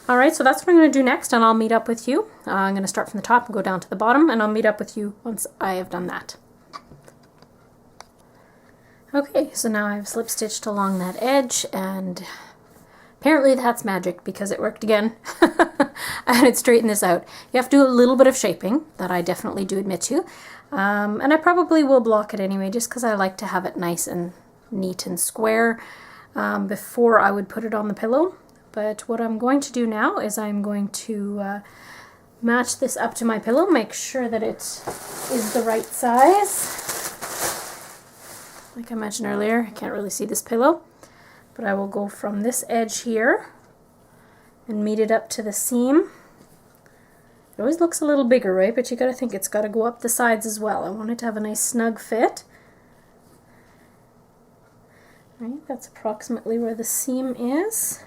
Alright, so that's what I'm going to do next, and I'll meet up with you. I'm going to start from the top and go down to the bottom, and I'll meet up with you once I have done that. Okay, so now I've slip stitched along that edge, and apparently that's magic because it worked again. And it straightened this out. You have to do a little bit of shaping, that I definitely do admit to. And I probably will block it anyway, just because I like to have it nice and neat and square before I would put it on the pillow. But what I'm going to do now is I'm going to match this up to my pillow, make sure that it is the right size. Like I mentioned earlier, I can't really see this pillow, but I will go from this edge here and meet it up to the seam. It always looks a little bigger, right? But you gotta think it's gotta go up the sides as well. I want it to have a nice snug fit. Right, that's approximately where the seam is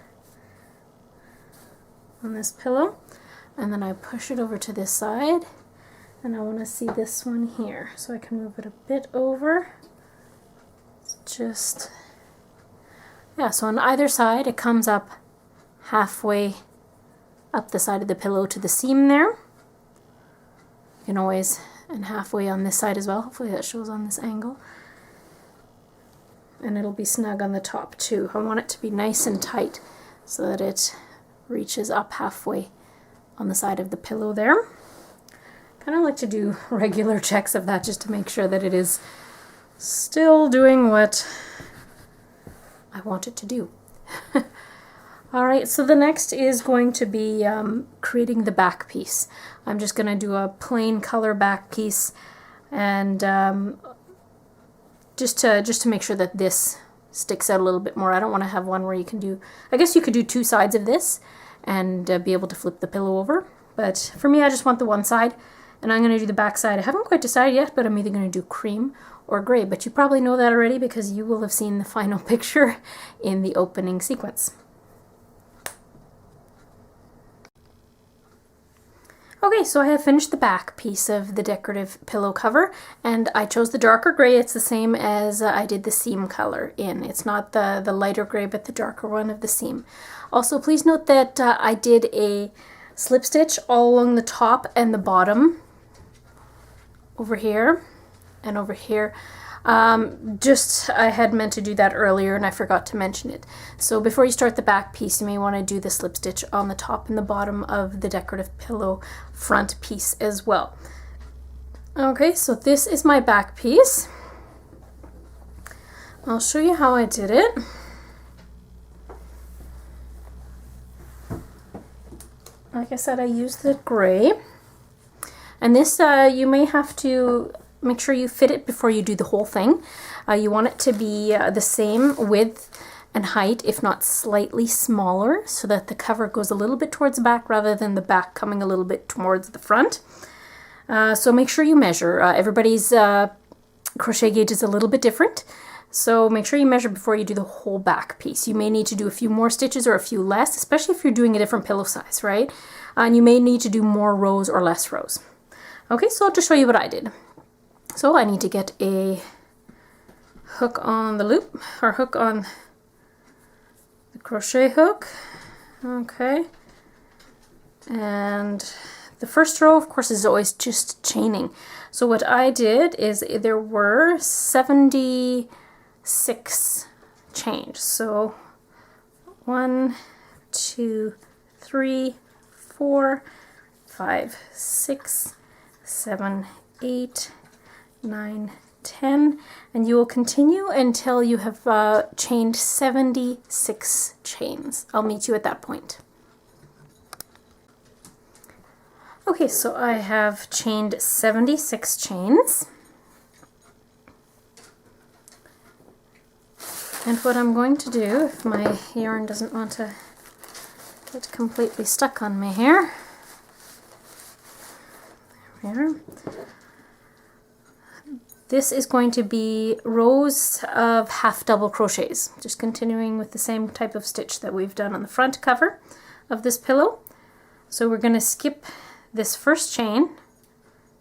on this pillow. And then I push it over to this side, and I want to see this one here. So I can move it a bit over. Just, yeah, so on either side it comes up halfway up the side of the pillow to the seam there. You can always, and halfway on this side as well. Hopefully that shows on this angle. And it'll be snug on the top too. I want it to be nice and tight so that it reaches up halfway on the side of the pillow there. Kind of like to do regular checks of that just to make sure that it is still doing what I want it to do. Alright, so the next is going to be creating the back piece. I'm just going to do a plain color back piece, and just to make sure that this sticks out a little bit more. I don't want to have one where you can do, I guess you could do two sides of this and be able to flip the pillow over, but for me I just want the one side, and I'm going to do the back side. I haven't quite decided yet, but I'm either going to do cream or gray, but you probably know that already because you will have seen the final picture in the opening sequence. Okay, so I have finished the back piece of the decorative pillow cover, and I chose the darker gray. It's the same as I did the seam color in. It's not the lighter gray, but the darker one of the seam. Also, please note that I did a slip stitch all along the top and the bottom, over here and over here. I had meant to do that earlier and I forgot to mention it. So before you start the back piece, you may want to do the slip stitch on the top and the bottom of the decorative pillow front piece as well. Okay, so this is my back piece. I'll show you how I did it. Like I said, I used the gray. And this, you may have to make sure you fit it before you do the whole thing. You want it to be the same width and height, if not slightly smaller, so that the cover goes a little bit towards the back rather than the back coming a little bit towards the front. So make sure you measure. Everybody's crochet gauge is a little bit different, so make sure you measure before you do the whole back piece. You may need to do a few more stitches or a few less, especially if you're doing a different pillow size, right? And you may need to do more rows or less rows. Okay, so I'll just show you what I did. So I need to get a hook on the loop, or hook on the crochet hook. Okay. And the first row, of course, is always just chaining. So what I did is there were 76 chains. So 1, 2, 3, 4, 5, 6, 7, 8, 9, 10, and you will continue until you have chained 76 chains. I'll meet you at that point. Okay, so I have chained 76 chains. And what I'm going to do, if my yarn doesn't want to get completely stuck on me here, there. This is going to be rows of half double crochets, just continuing with the same type of stitch that we've done on the front cover of this pillow. So we're going to skip this first chain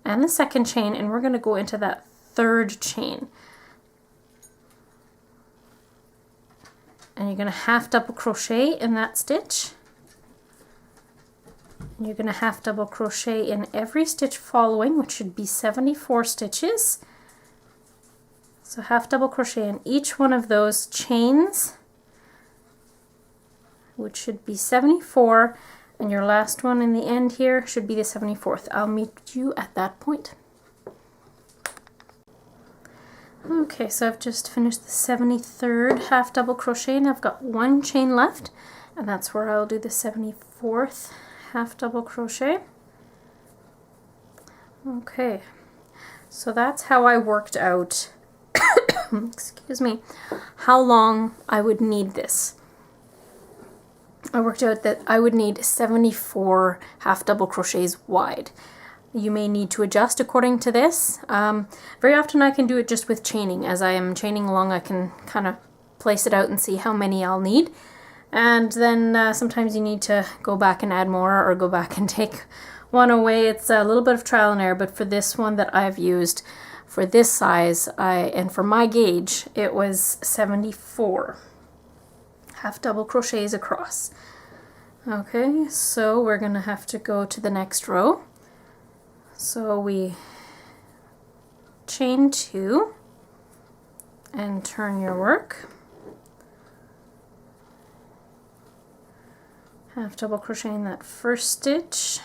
and the second chain, and we're going to go into that third chain. And you're going to half double crochet in that stitch. You're going to half double crochet in every stitch following, which should be 74 stitches. So half double crochet in each one of those chains, which should be 74, and your last one in the end here should be the 74th. I'll meet you at that point. Okay, so I've just finished the 73rd half double crochet, and I've got one chain left, and that's where I'll do the 74th half double crochet. Okay, so that's how I worked out excuse me, how long I would need this. I worked out that I would need 74 half double crochets wide. You may need to adjust according to this. Very often I can do it just with chaining. As I am chaining along, I can kind of place it out and see how many I'll need. And then sometimes you need to go back and add more, or go back and take one away. It's a little bit of trial and error, but for this one that I've used, for this size, and for my gauge, it was 74 half double crochets across. Okay, so we're gonna have to go to the next row. So we chain 2 and turn your work. Half double crochet in that first stitch.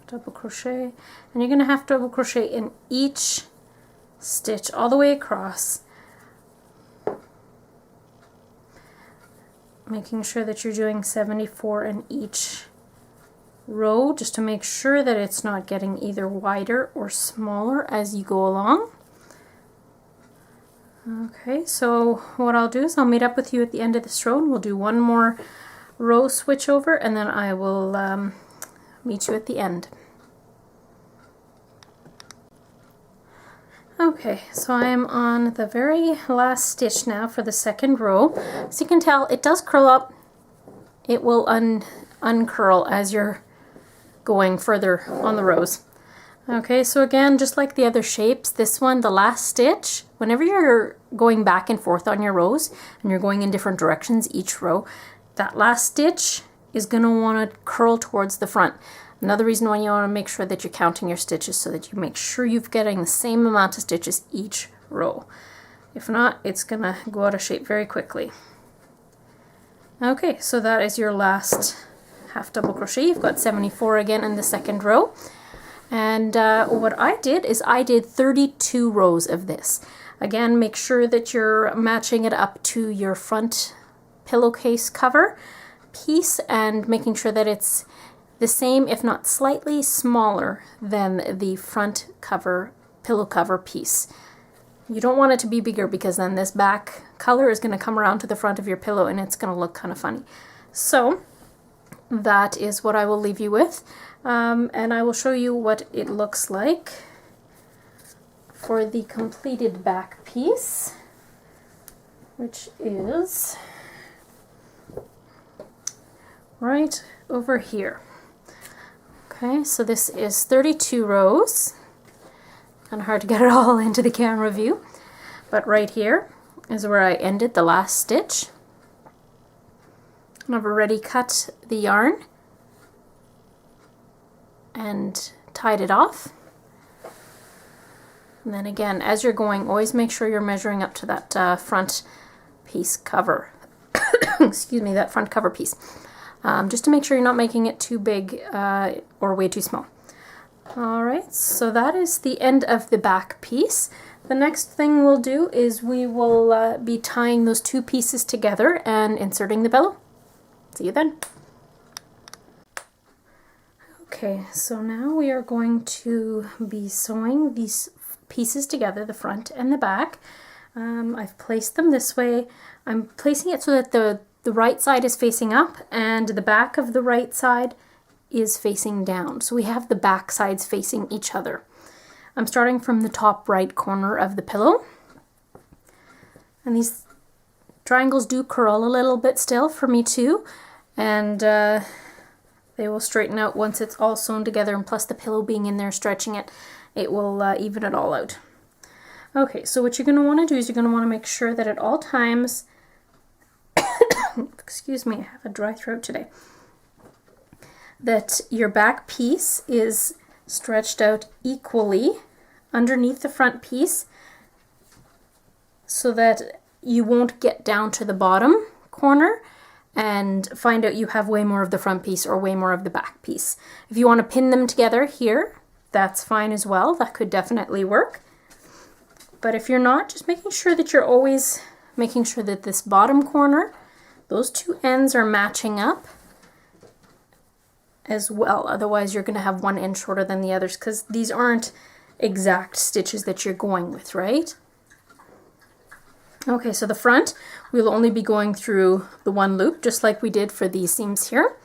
Double crochet, and you're going to half double crochet in each stitch all the way across, making sure that you're doing 74 in each row, just to make sure that it's not getting either wider or smaller as you go along. Okay, so what I'll do is I'll meet up with you at the end of this row, and we'll do one more row switch over, and then I will meet you at the end. Okay, so I'm on the very last stitch now for the second row. So you can tell it does curl up. It will uncurl as you're going further on the rows. Okay, so again, just like the other shapes, this one, the last stitch, whenever you're going back and forth on your rows and you're going in different directions each row, that last stitch is going to want to curl towards the front. Another reason why you want to make sure that you're counting your stitches, so that you make sure you're getting the same amount of stitches each row. If not, it's going to go out of shape very quickly. Okay, so that is your last half double crochet. You've got 74 again in the second row. And what I did is I did 32 rows of this. Again, make sure that you're matching it up to your front pillowcase cover piece, and making sure that it's the same, if not slightly smaller than the front cover, pillow cover piece. You don't want it to be bigger, because then this back color is going to come around to the front of your pillow and it's going to look kind of funny. So that is what I will leave you with, and I will show you what it looks like for the completed back piece, which is right over here. Okay, so this is 32 rows. Kind of hard to get it all into the camera view, but right here is where I ended the last stitch. And I've already cut the yarn and tied it off. And then again, as you're going, always make sure you're measuring up to that front piece cover. Excuse me, that front cover piece. Just to make sure you're not making it too big or way too small. Alright, so that is the end of the back piece. The next thing we'll do is we will be tying those two pieces together and inserting the bellow. See you then. Okay, so now we are going to be sewing these pieces together, the front and the back. I've placed them this way. I'm placing it so that the right side is facing up and the back of the right side is facing down. So we have the back sides facing each other. I'm starting from the top right corner of the pillow. And these triangles do curl a little bit still for me too. And they will straighten out once it's all sewn together, and plus the pillow being in there stretching it, it will even it all out. Okay, so what you're going to want to do is you're going to want to make sure that at all times, excuse me, I have a dry throat today, that your back piece is stretched out equally underneath the front piece so that you won't get down to the bottom corner and find out you have way more of the front piece or way more of the back piece. If you want to pin them together here, that's fine as well. That could definitely work. But if you're not, just making sure that you're always making sure that this bottom corner, those two ends are matching up as well. Otherwise you're going to have one end shorter than the others because these aren't exact stitches that you're going with, right? Okay, so the front, we'll only be going through the one loop, just like we did for these seams here.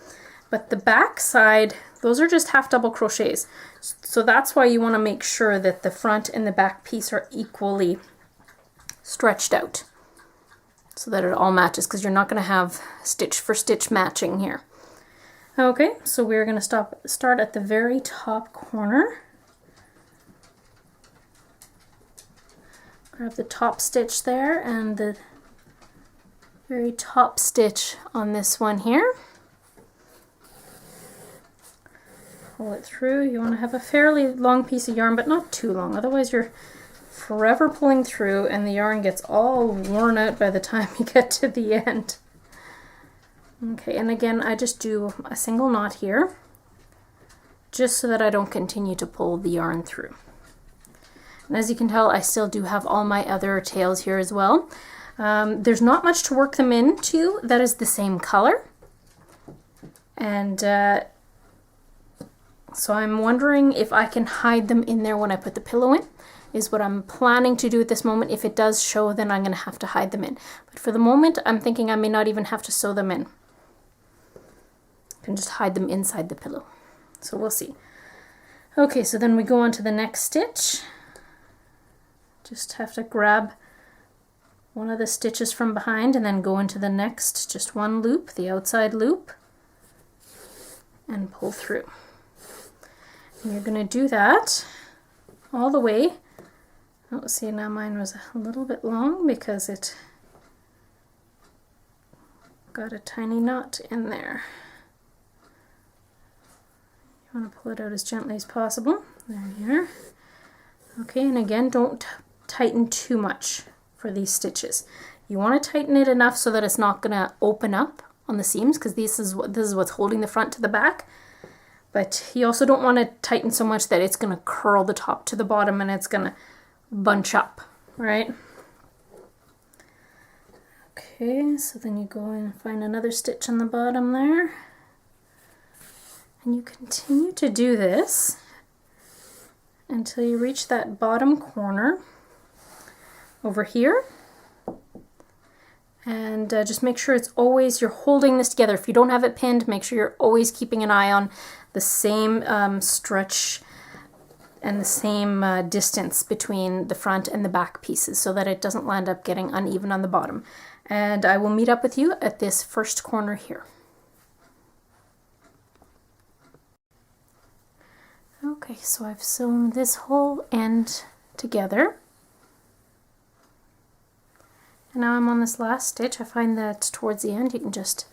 But the back side, those are just half double crochets. So that's why you want to make sure that the front and the back piece are equally stretched out so that it all matches, because you're not going to have stitch for stitch matching here. Okay, so we're going to start at the very top corner. Grab the top stitch there and the very top stitch on this one here. Pull it through. You want to have a fairly long piece of yarn, but not too long, otherwise you're forever pulling through and the yarn gets all worn out by the time you get to the end. Okay, and again I just do a single knot here just so that I don't continue to pull the yarn through. And as you can tell, I still do have all my other tails here as well. There's not much to work them into that is the same color. And so I'm wondering if I can hide them in there when I put the pillow in, is what I'm planning to do at this moment. If it does show, then I'm going to have to hide them in. But for the moment, I'm thinking I may not even have to sew them in. I can just hide them inside the pillow. So we'll see. Okay, so then we go on to the next stitch. Just have to grab one of the stitches from behind and then go into the next, just one loop, the outside loop, and pull through. And you're going to do that all the way. Oh, see, now mine was a little bit long because it got a tiny knot in there. You want to pull it out as gently as possible. There you are. Okay, and again, don't tighten too much for these stitches. You want to tighten it enough so that it's not going to open up on the seams, because this is what's holding the front to the back. But you also don't want to tighten so much that it's going to curl the top to the bottom and it's going to bunch up, right? Okay, so then you go in and find another stitch on the bottom there. And you continue to do this until you reach that bottom corner over here. And just make sure it's always, you're holding this together. If you don't have it pinned, make sure you're always keeping an eye on the same stretch and the same distance between the front and the back pieces so that it doesn't land up getting uneven on the bottom. And I will meet up with you at this first corner here. Okay, so I've sewn this whole end together. And now I'm on this last stitch. I find that towards the end you can just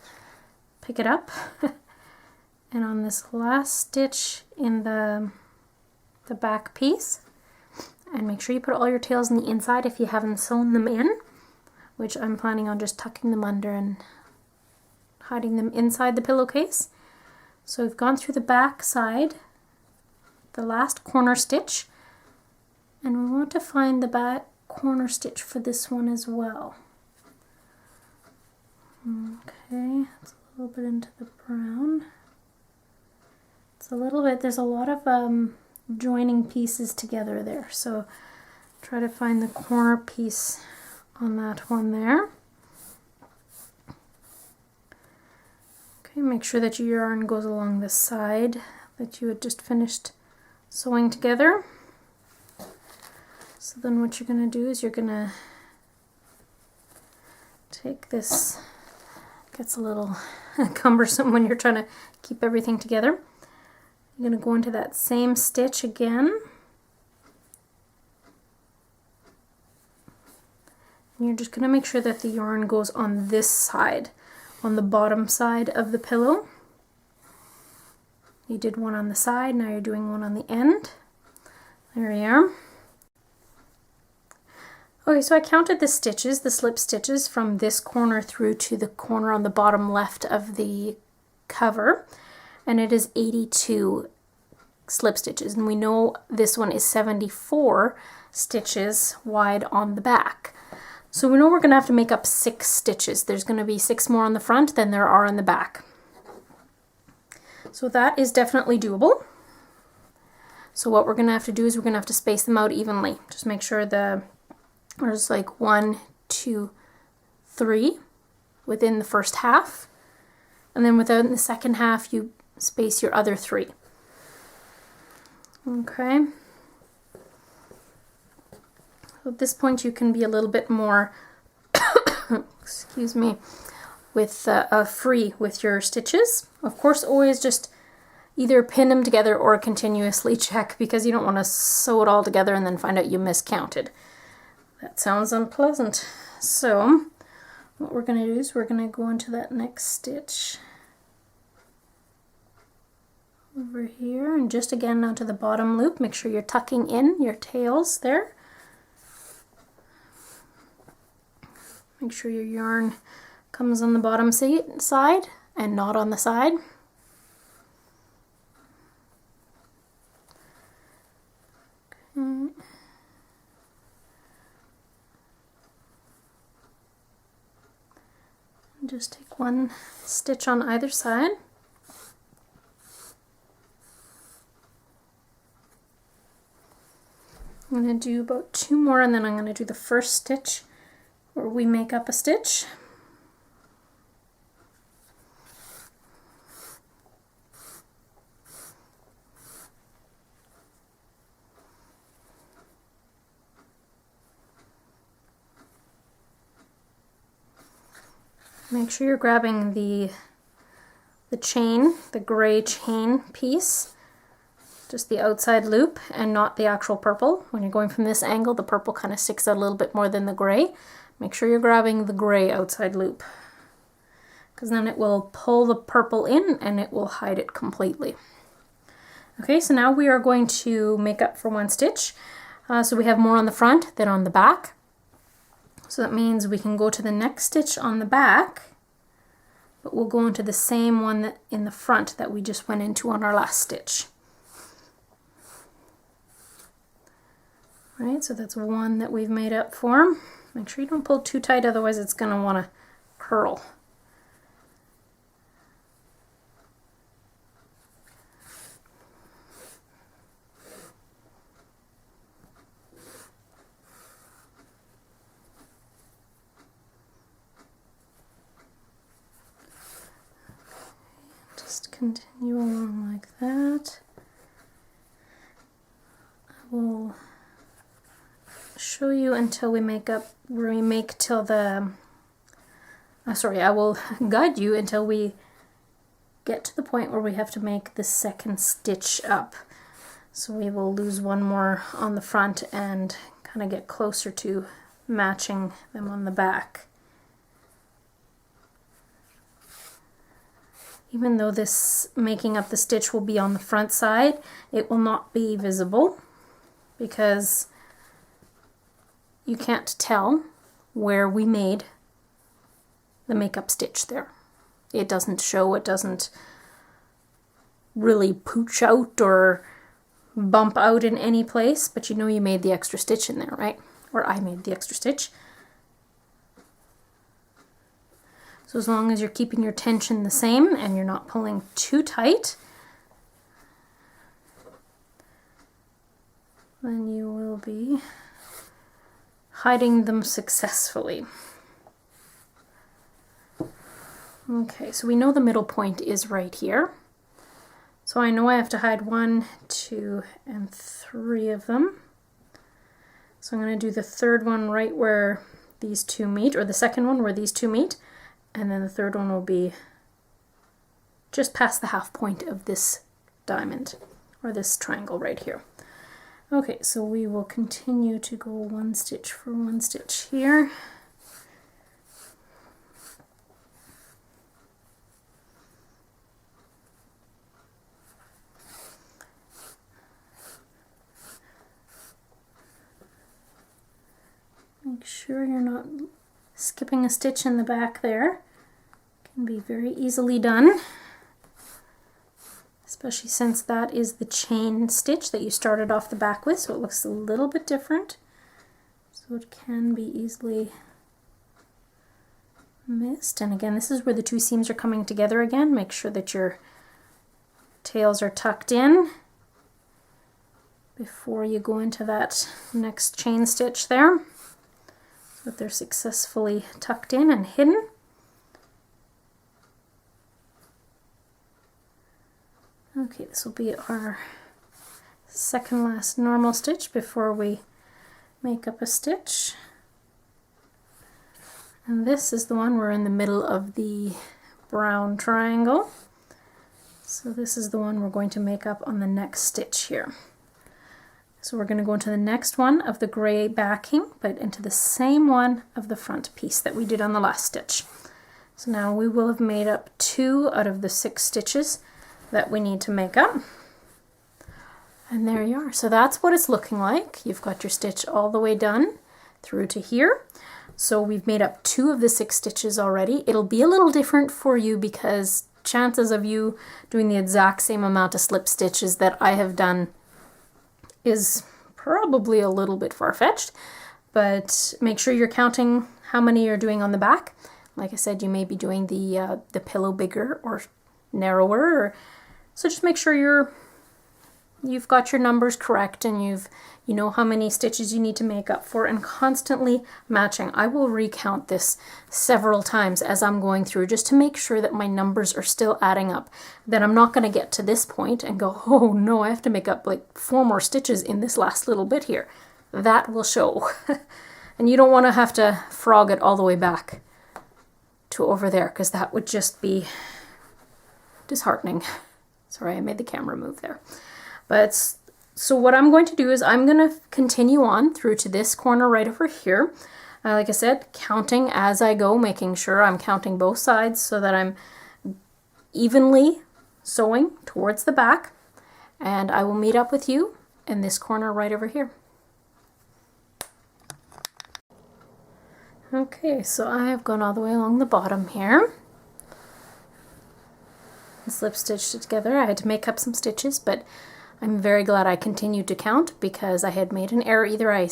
pick it up. And on this last stitch in the back piece, and make sure you put all your tails on the inside if you haven't sewn them in, which I'm planning on just tucking them under and hiding them inside the pillowcase. So we've gone through the back side, the last corner stitch, and we want to find the back corner stitch for this one as well. Okay, it's a little bit into the brown. It's It's a little bit, there's a lot of joining pieces together there, so try to find the corner piece on that one there. Okay, make sure that your yarn goes along the side that you had just finished sewing together. So then what you're going to do is you're going to take this, gets a little cumbersome when you're trying to keep everything together. You're going to go into that same stitch again. And you're just going to make sure that the yarn goes on this side, on the bottom side of the pillow. You did one on the side, now you're doing one on the end. There you are. Okay, so I counted the stitches, the slip stitches, from this corner through to the corner on the bottom left of the cover, and it is 82 slip stitches, and we know this one is 74 stitches wide on the back. So we know we're going to have to make up 6 stitches. There's going to be 6 more on the front than there are on the back. So that is definitely doable. So what we're going to have to do is we're going to have to space them out evenly. Just make sure there's like 1, 2, 3 within the first half, and then within the second half you space your other 3. Okay. So at this point you can be a little bit more excuse me, with free with your stitches. Of course, always just either pin them together or continuously check, because you don't want to sew it all together and then find out you miscounted. That sounds unpleasant. So what we're going to do is we're going to go into that next stitch over here, and just again onto the bottom loop. Make sure you're tucking in your tails there. Make sure your yarn comes on the bottom side and not on the side. Okay. Just take one stitch on either side. I'm going to do about 2 more, and then I'm going to do the first stitch where we make up a stitch. Make sure you're grabbing the chain, the gray chain piece, just the outside loop and not the actual purple. When you're going from this angle, the purple kind of sticks out a little bit more than the gray. Make sure you're grabbing the gray outside loop, because then it will pull the purple in and it will hide it completely. Okay, so now we are going to make up for 1 stitch. So we have more on the front than on the back. So that means we can go to the next stitch on the back, but we'll go into the same one that in the front that we just went into on our last stitch. All right, so that's 1 that we've made up for. Make sure you don't pull too tight, otherwise it's going to want to curl. Continue along like that. I will show you until we make up, where we make till the, I will guide you until we get to the point where we have to make the second stitch up. So we will lose 1 more on the front and kind of get closer to matching them on the back. Even though this making up the stitch will be on the front side, it will not be visible because you can't tell where we made the makeup stitch there. It doesn't show, it doesn't really pooch out or bump out in any place, but you know you made the extra stitch in there, right? Or I made the extra stitch. So as long as you're keeping your tension the same and you're not pulling too tight, then you will be hiding them successfully. Okay, so we know the middle point is right here. So I know I have to hide 1, 2, and 3 of them. So I'm going to do the third one right where these two meet, or the second one where these two meet, and then the third one will be just past the half point of this diamond, or this triangle right here. Okay, so we will continue to go 1 stitch for 1 stitch here. Make sure you're not skipping a stitch in the back there. Can be very easily done, especially since that is the chain stitch that you started off the back with, so it looks a little bit different. So it can be easily missed. And again, this is where the 2 seams are coming together again. Make sure that your tails are tucked in before you go into that next chain stitch there, so that they're successfully tucked in and hidden. Okay, this will be our second last normal stitch before we make up a stitch. And this is the one we're in the middle of the brown triangle. So this is the one we're going to make up on the next stitch here. So we're going to go into the next one of the gray backing, but into the same one of the front piece that we did on the last stitch. So now we will have made up 2 out of the 6 stitches that we need to make up. And there you are. So that's what it's looking like. You've got your stitch all the way done through to here. So we've made up 2 of the 6 stitches already. It'll be a little different for you because chances of you doing the exact same amount of slip stitches that I have done is probably a little bit far-fetched, but make sure you're counting how many you're doing on the back. Like I said, you may be doing the pillow bigger or narrower, so just make sure you've got your numbers correct and you know how many stitches you need to make up for, and constantly matching. I will recount this several times as I'm going through just to make sure that my numbers are still adding up, that I'm not going to get to this point and go, oh no, I have to make up like 4 more stitches in this last little bit here. That will show. And you don't want to have to frog it all the way back to over there, because that would just be disheartening. Sorry, I made the camera move there. But so what I'm going to do is I'm going to continue on through to this corner right over here. Like I said, counting as I go, making sure I'm counting both sides so that I'm evenly sewing towards the back. And I will meet up with you in this corner right over here. Okay, so I have gone all the way along the bottom here. Slip stitched it together. I had to make up some stitches, but I'm very glad I continued to count because I had made an error. Either I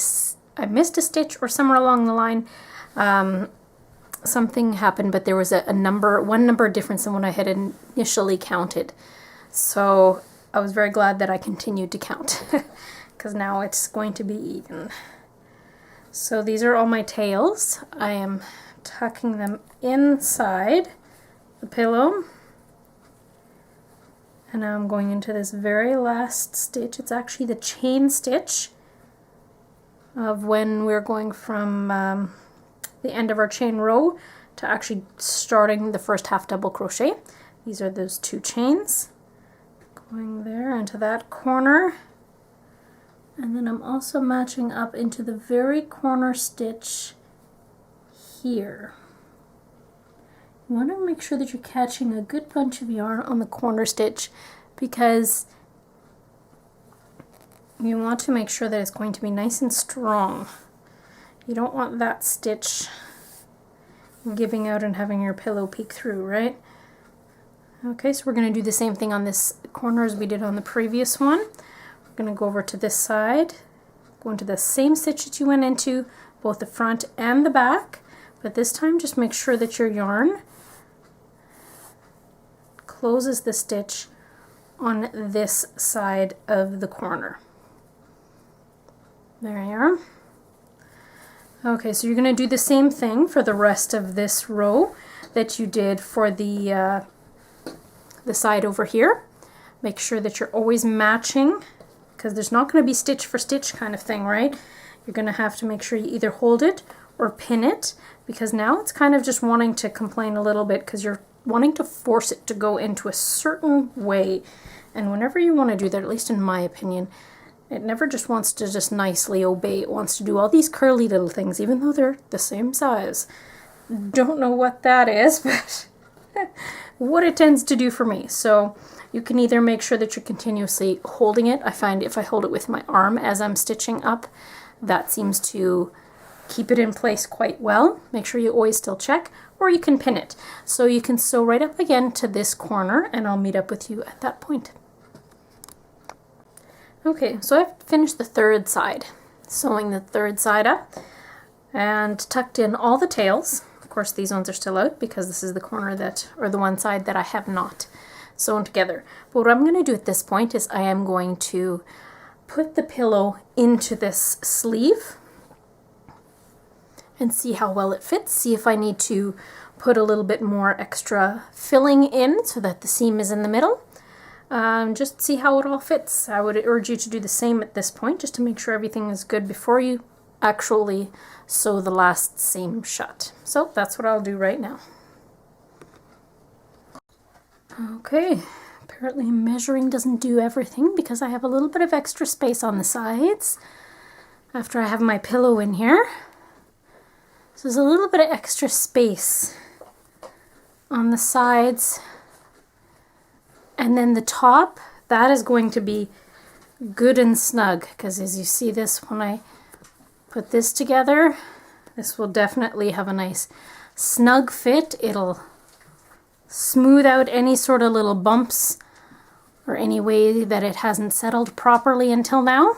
missed a stitch or somewhere along the line something happened, but there was one number difference than what I had initially counted. So I was very glad that I continued to count because now it's going to be even. So these are all my tails. I am tucking them inside the pillow. And now I'm going into this very last stitch. It's actually the chain stitch of when we're going from the end of our chain row to actually starting the first half double crochet. These are those 2 chains. Going there into that corner. And then I'm also matching up into the very corner stitch here. You want to make sure that you're catching a good bunch of yarn on the corner stitch because you want to make sure that it's going to be nice and strong. You don't want that stitch giving out and having your pillow peek through, right? Okay, so we're going to do the same thing on this corner as we did on the previous one. We're going to go over to this side, go into the same stitch that you went into, both the front and the back, but this time just make sure that your yarn closes the stitch on this side of the corner. There you are. Okay, so you're going to do the same thing for the rest of this row that you did for the side over here. Make sure that you're always matching, because there's not going to be stitch for stitch kind of thing, right? You're going to have to make sure you either hold it or pin it, because now it's kind of just wanting to complain a little bit because you're wanting to force it to go into a certain way. And whenever you want to do that, at least in my opinion, it never just wants to just nicely obey. It wants to do all these curly little things, even though they're the same size. Don't know what that is, but what it tends to do for me. So you can either make sure that you're continuously holding it. I find if I hold it with my arm as I'm stitching up, that seems to keep it in place quite well. Make sure you always still check, or you can pin it. So you can sew right up again to this corner, and I'll meet up with you at that point. Okay, so I've finished the third side, sewing the third side up and tucked in all the tails. Of course, these ones are still out because this is the corner that, or the one side that I have not sewn together. But what I'm going to do at this point is I am going to put the pillow into this sleeve and see how well it fits. See if I need to put a little bit more extra filling in so that the seam is in the middle. Just see how it all fits. I would urge you to do the same at this point, just to make sure everything is good before you actually sew the last seam shut. So that's what I'll do right now. Okay, apparently measuring doesn't do everything because I have a little bit of extra space on the sides after I have my pillow in here. So there's a little bit of extra space on the sides. And then the top, that is going to be good and snug, because as you see this, when I put this together, this will definitely have a nice snug fit. It'll smooth out any sort of little bumps or any way that it hasn't settled properly until now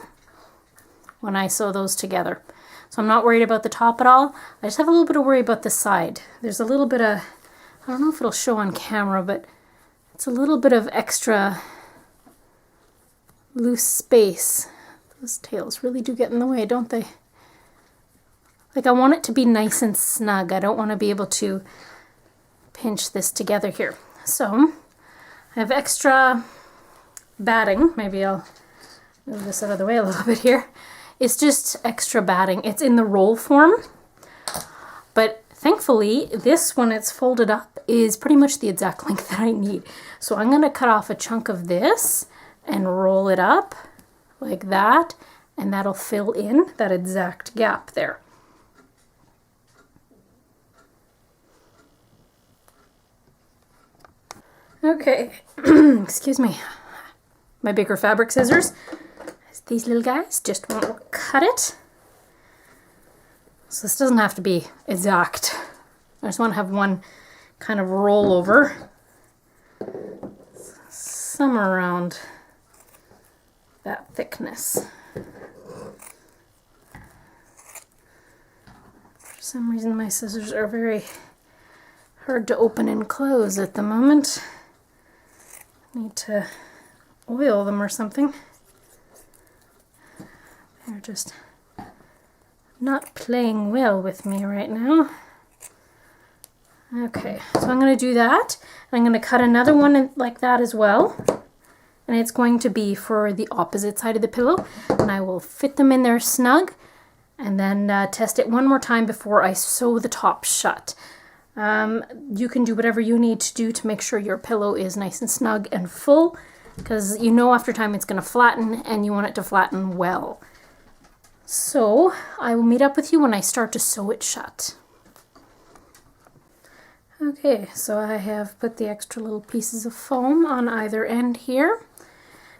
when I sew those together. So I'm not worried about the top at all. I just have a little bit of worry about the side. There's a little bit of, I don't know if it'll show on camera, but it's a little bit of extra loose space. Those tails really do get in the way, don't they? Like, I want it to be nice and snug. I don't want to be able to pinch this together here. So I have extra batting. Maybe I'll move this out of the way a little bit here. It's just extra batting. It's in the roll form, but thankfully this, when it's folded up, is pretty much the exact length that I need. So I'm going to cut off a chunk of this and roll it up like that, and that'll fill in that exact gap there. Okay, excuse me. My bigger fabric scissors, these little guys, just won't cut it. So this doesn't have to be exact. I just want to have one kind of roll over, somewhere around that thickness. For some reason my scissors are very hard to open and close at the moment. I need to oil them or something. They're just not playing well with me right now. Okay, so I'm going to do that. I'm going to cut another one like that as well. And it's going to be for the opposite side of the pillow. And I will fit them in there snug and then test it one more time before I sew the top shut. You can do whatever you need to do to make sure your pillow is nice and snug and full, because you know after time it's going to flatten and you want it to flatten well. So I will meet up with you when I start to sew it shut. Okay, so I have put the extra little pieces of foam on either end here,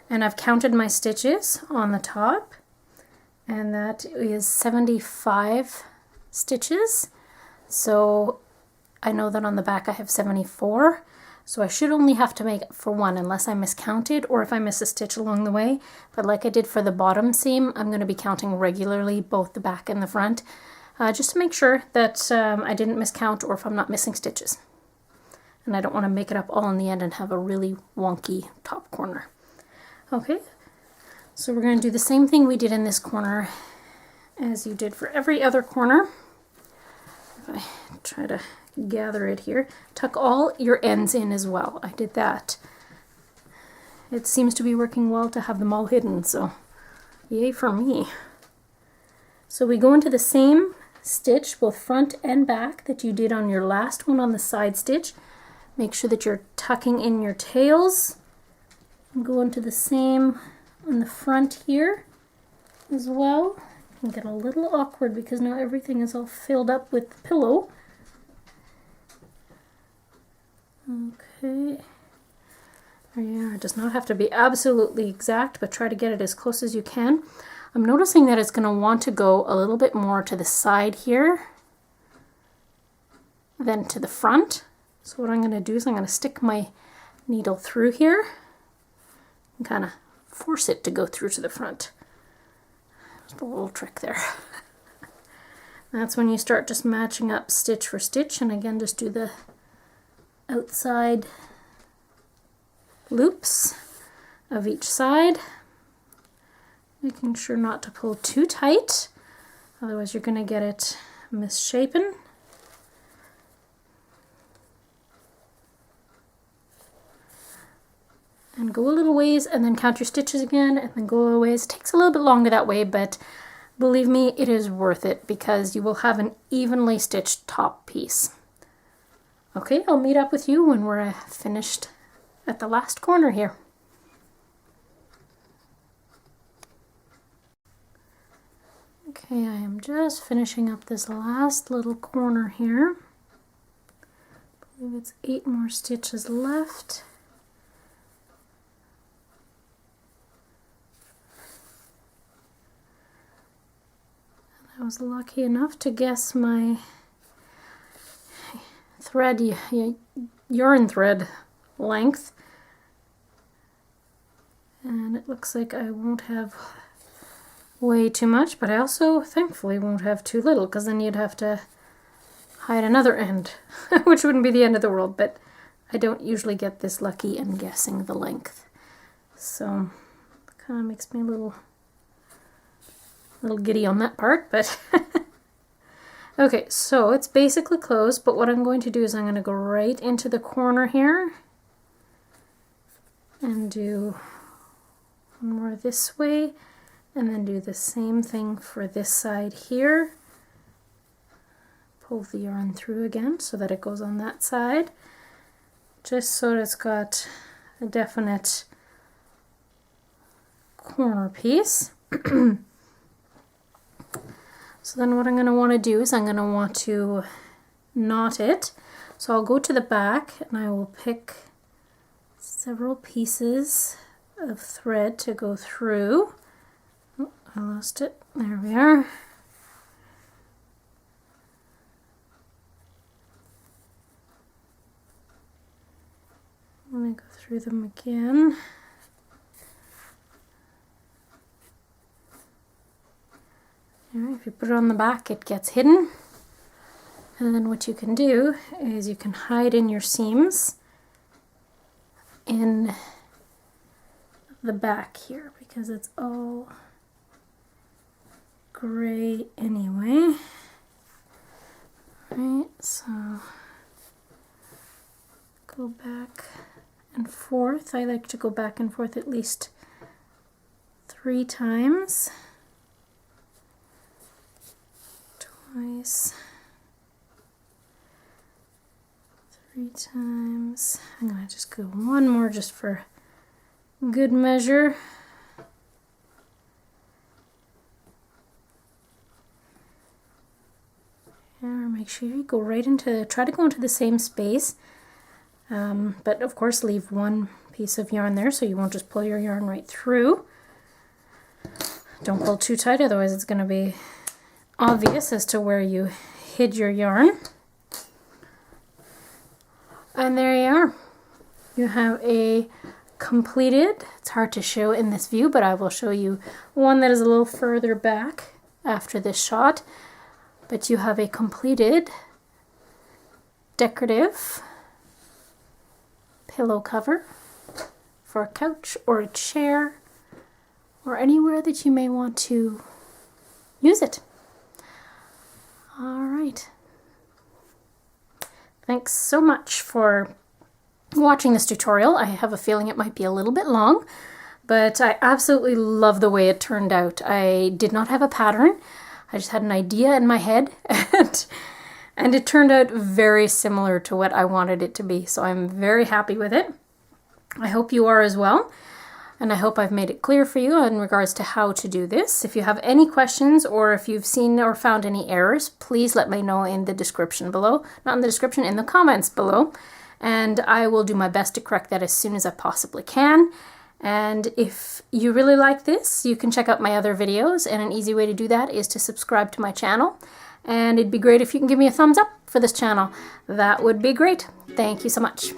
and I've counted my stitches on the top, and that is 75 stitches. So I know that on the back I have 74, so I should only have to make it for one unless I miscounted or if I miss a stitch along the way. But like I did for the bottom seam, I'm going to be counting regularly both the back and the front, just to make sure that I didn't miscount or if I'm not missing stitches. And I don't want to make it up all in the end and have a really wonky top corner. Okay, so we're going to do the same thing we did in this corner as you did for every other corner. If I try to gather it here, tuck all your ends in as well. I did that. It seems to be working well to have them all hidden, so yay for me. So we go into the same stitch, both front and back, that you did on your last one on the side stitch. Make sure that you're tucking in your tails. And go into the same on the front here as well. It can get a little awkward because now everything is all filled up with the pillow. Okay. Yeah, it does not have to be absolutely exact, but try to get it as close as you can. I'm noticing that it's going to want to go a little bit more to the side here than to the front. So what I'm going to do is I'm going to stick my needle through here and kind of force it to go through to the front. Just a little trick there. That's when you start just matching up stitch for stitch, and again just do the outside loops of each side, making sure not to pull too tight, otherwise you're going to get it misshapen. And go a little ways and then count your stitches again and then go a little ways. It takes a little bit longer that way, but believe me, it is worth it because you will have an evenly stitched top piece. Okay, I'll meet up with you when we're finished at the last corner here. Okay, I am just finishing up this last little corner here. I believe it's 8 more stitches left. I was lucky enough to guess my thread, yarn thread length, and it looks like I won't have way too much, but I also thankfully won't have too little, because then you'd have to hide another end, which wouldn't be the end of the world, but I don't usually get this lucky in guessing the length, so it kind of makes me a little giddy on that part, but okay, so it's basically closed, but what I'm going to do is I'm going to go right into the corner here and do one more this way, and then do the same thing for this side here. Pull the yarn through again so that it goes on that side, just so that it's got a definite corner piece. So then what I'm going to want to do is I'm going to want to knot it. So I'll go to the back and I will pick several pieces of thread to go through. Oh, I lost it. There we are. I'm going to go through them again. If you put it on the back, it gets hidden. And then what you can do is you can hide in your seams in the back here, because it's all gray anyway. Right, so go back and forth. I like to go back and forth at least 3 times. Twice, 3 times. I'm going to just go one more just for good measure. And make sure you go right into, try to go into the same space, but of course leave one piece of yarn there so you won't just pull your yarn right through. Don't pull too tight, otherwise it's going to be obvious as to where you hid your yarn. And there you are. You have a completed, it's hard to show in this view, but I will show you one that is a little further back after this shot. But you have a completed decorative pillow cover for a couch or a chair or anywhere that you may want to use it. All right. Thanks so much for watching this tutorial. I have a feeling it might be a little bit long, but I absolutely love the way it turned out. I did not have a pattern. I just had an idea in my head, and it turned out very similar to what I wanted it to be. So I'm very happy with it. I hope you are as well. And I hope I've made it clear for you in regards to how to do this. If you have any questions, or if you've seen or found any errors, please let me know in the description below. Not in the description, in the comments below. And I will do my best to correct that as soon as I possibly can. And if you really like this, you can check out my other videos. And an easy way to do that is to subscribe to my channel. And it'd be great if you can give me a thumbs up for this channel. That would be great. Thank you so much.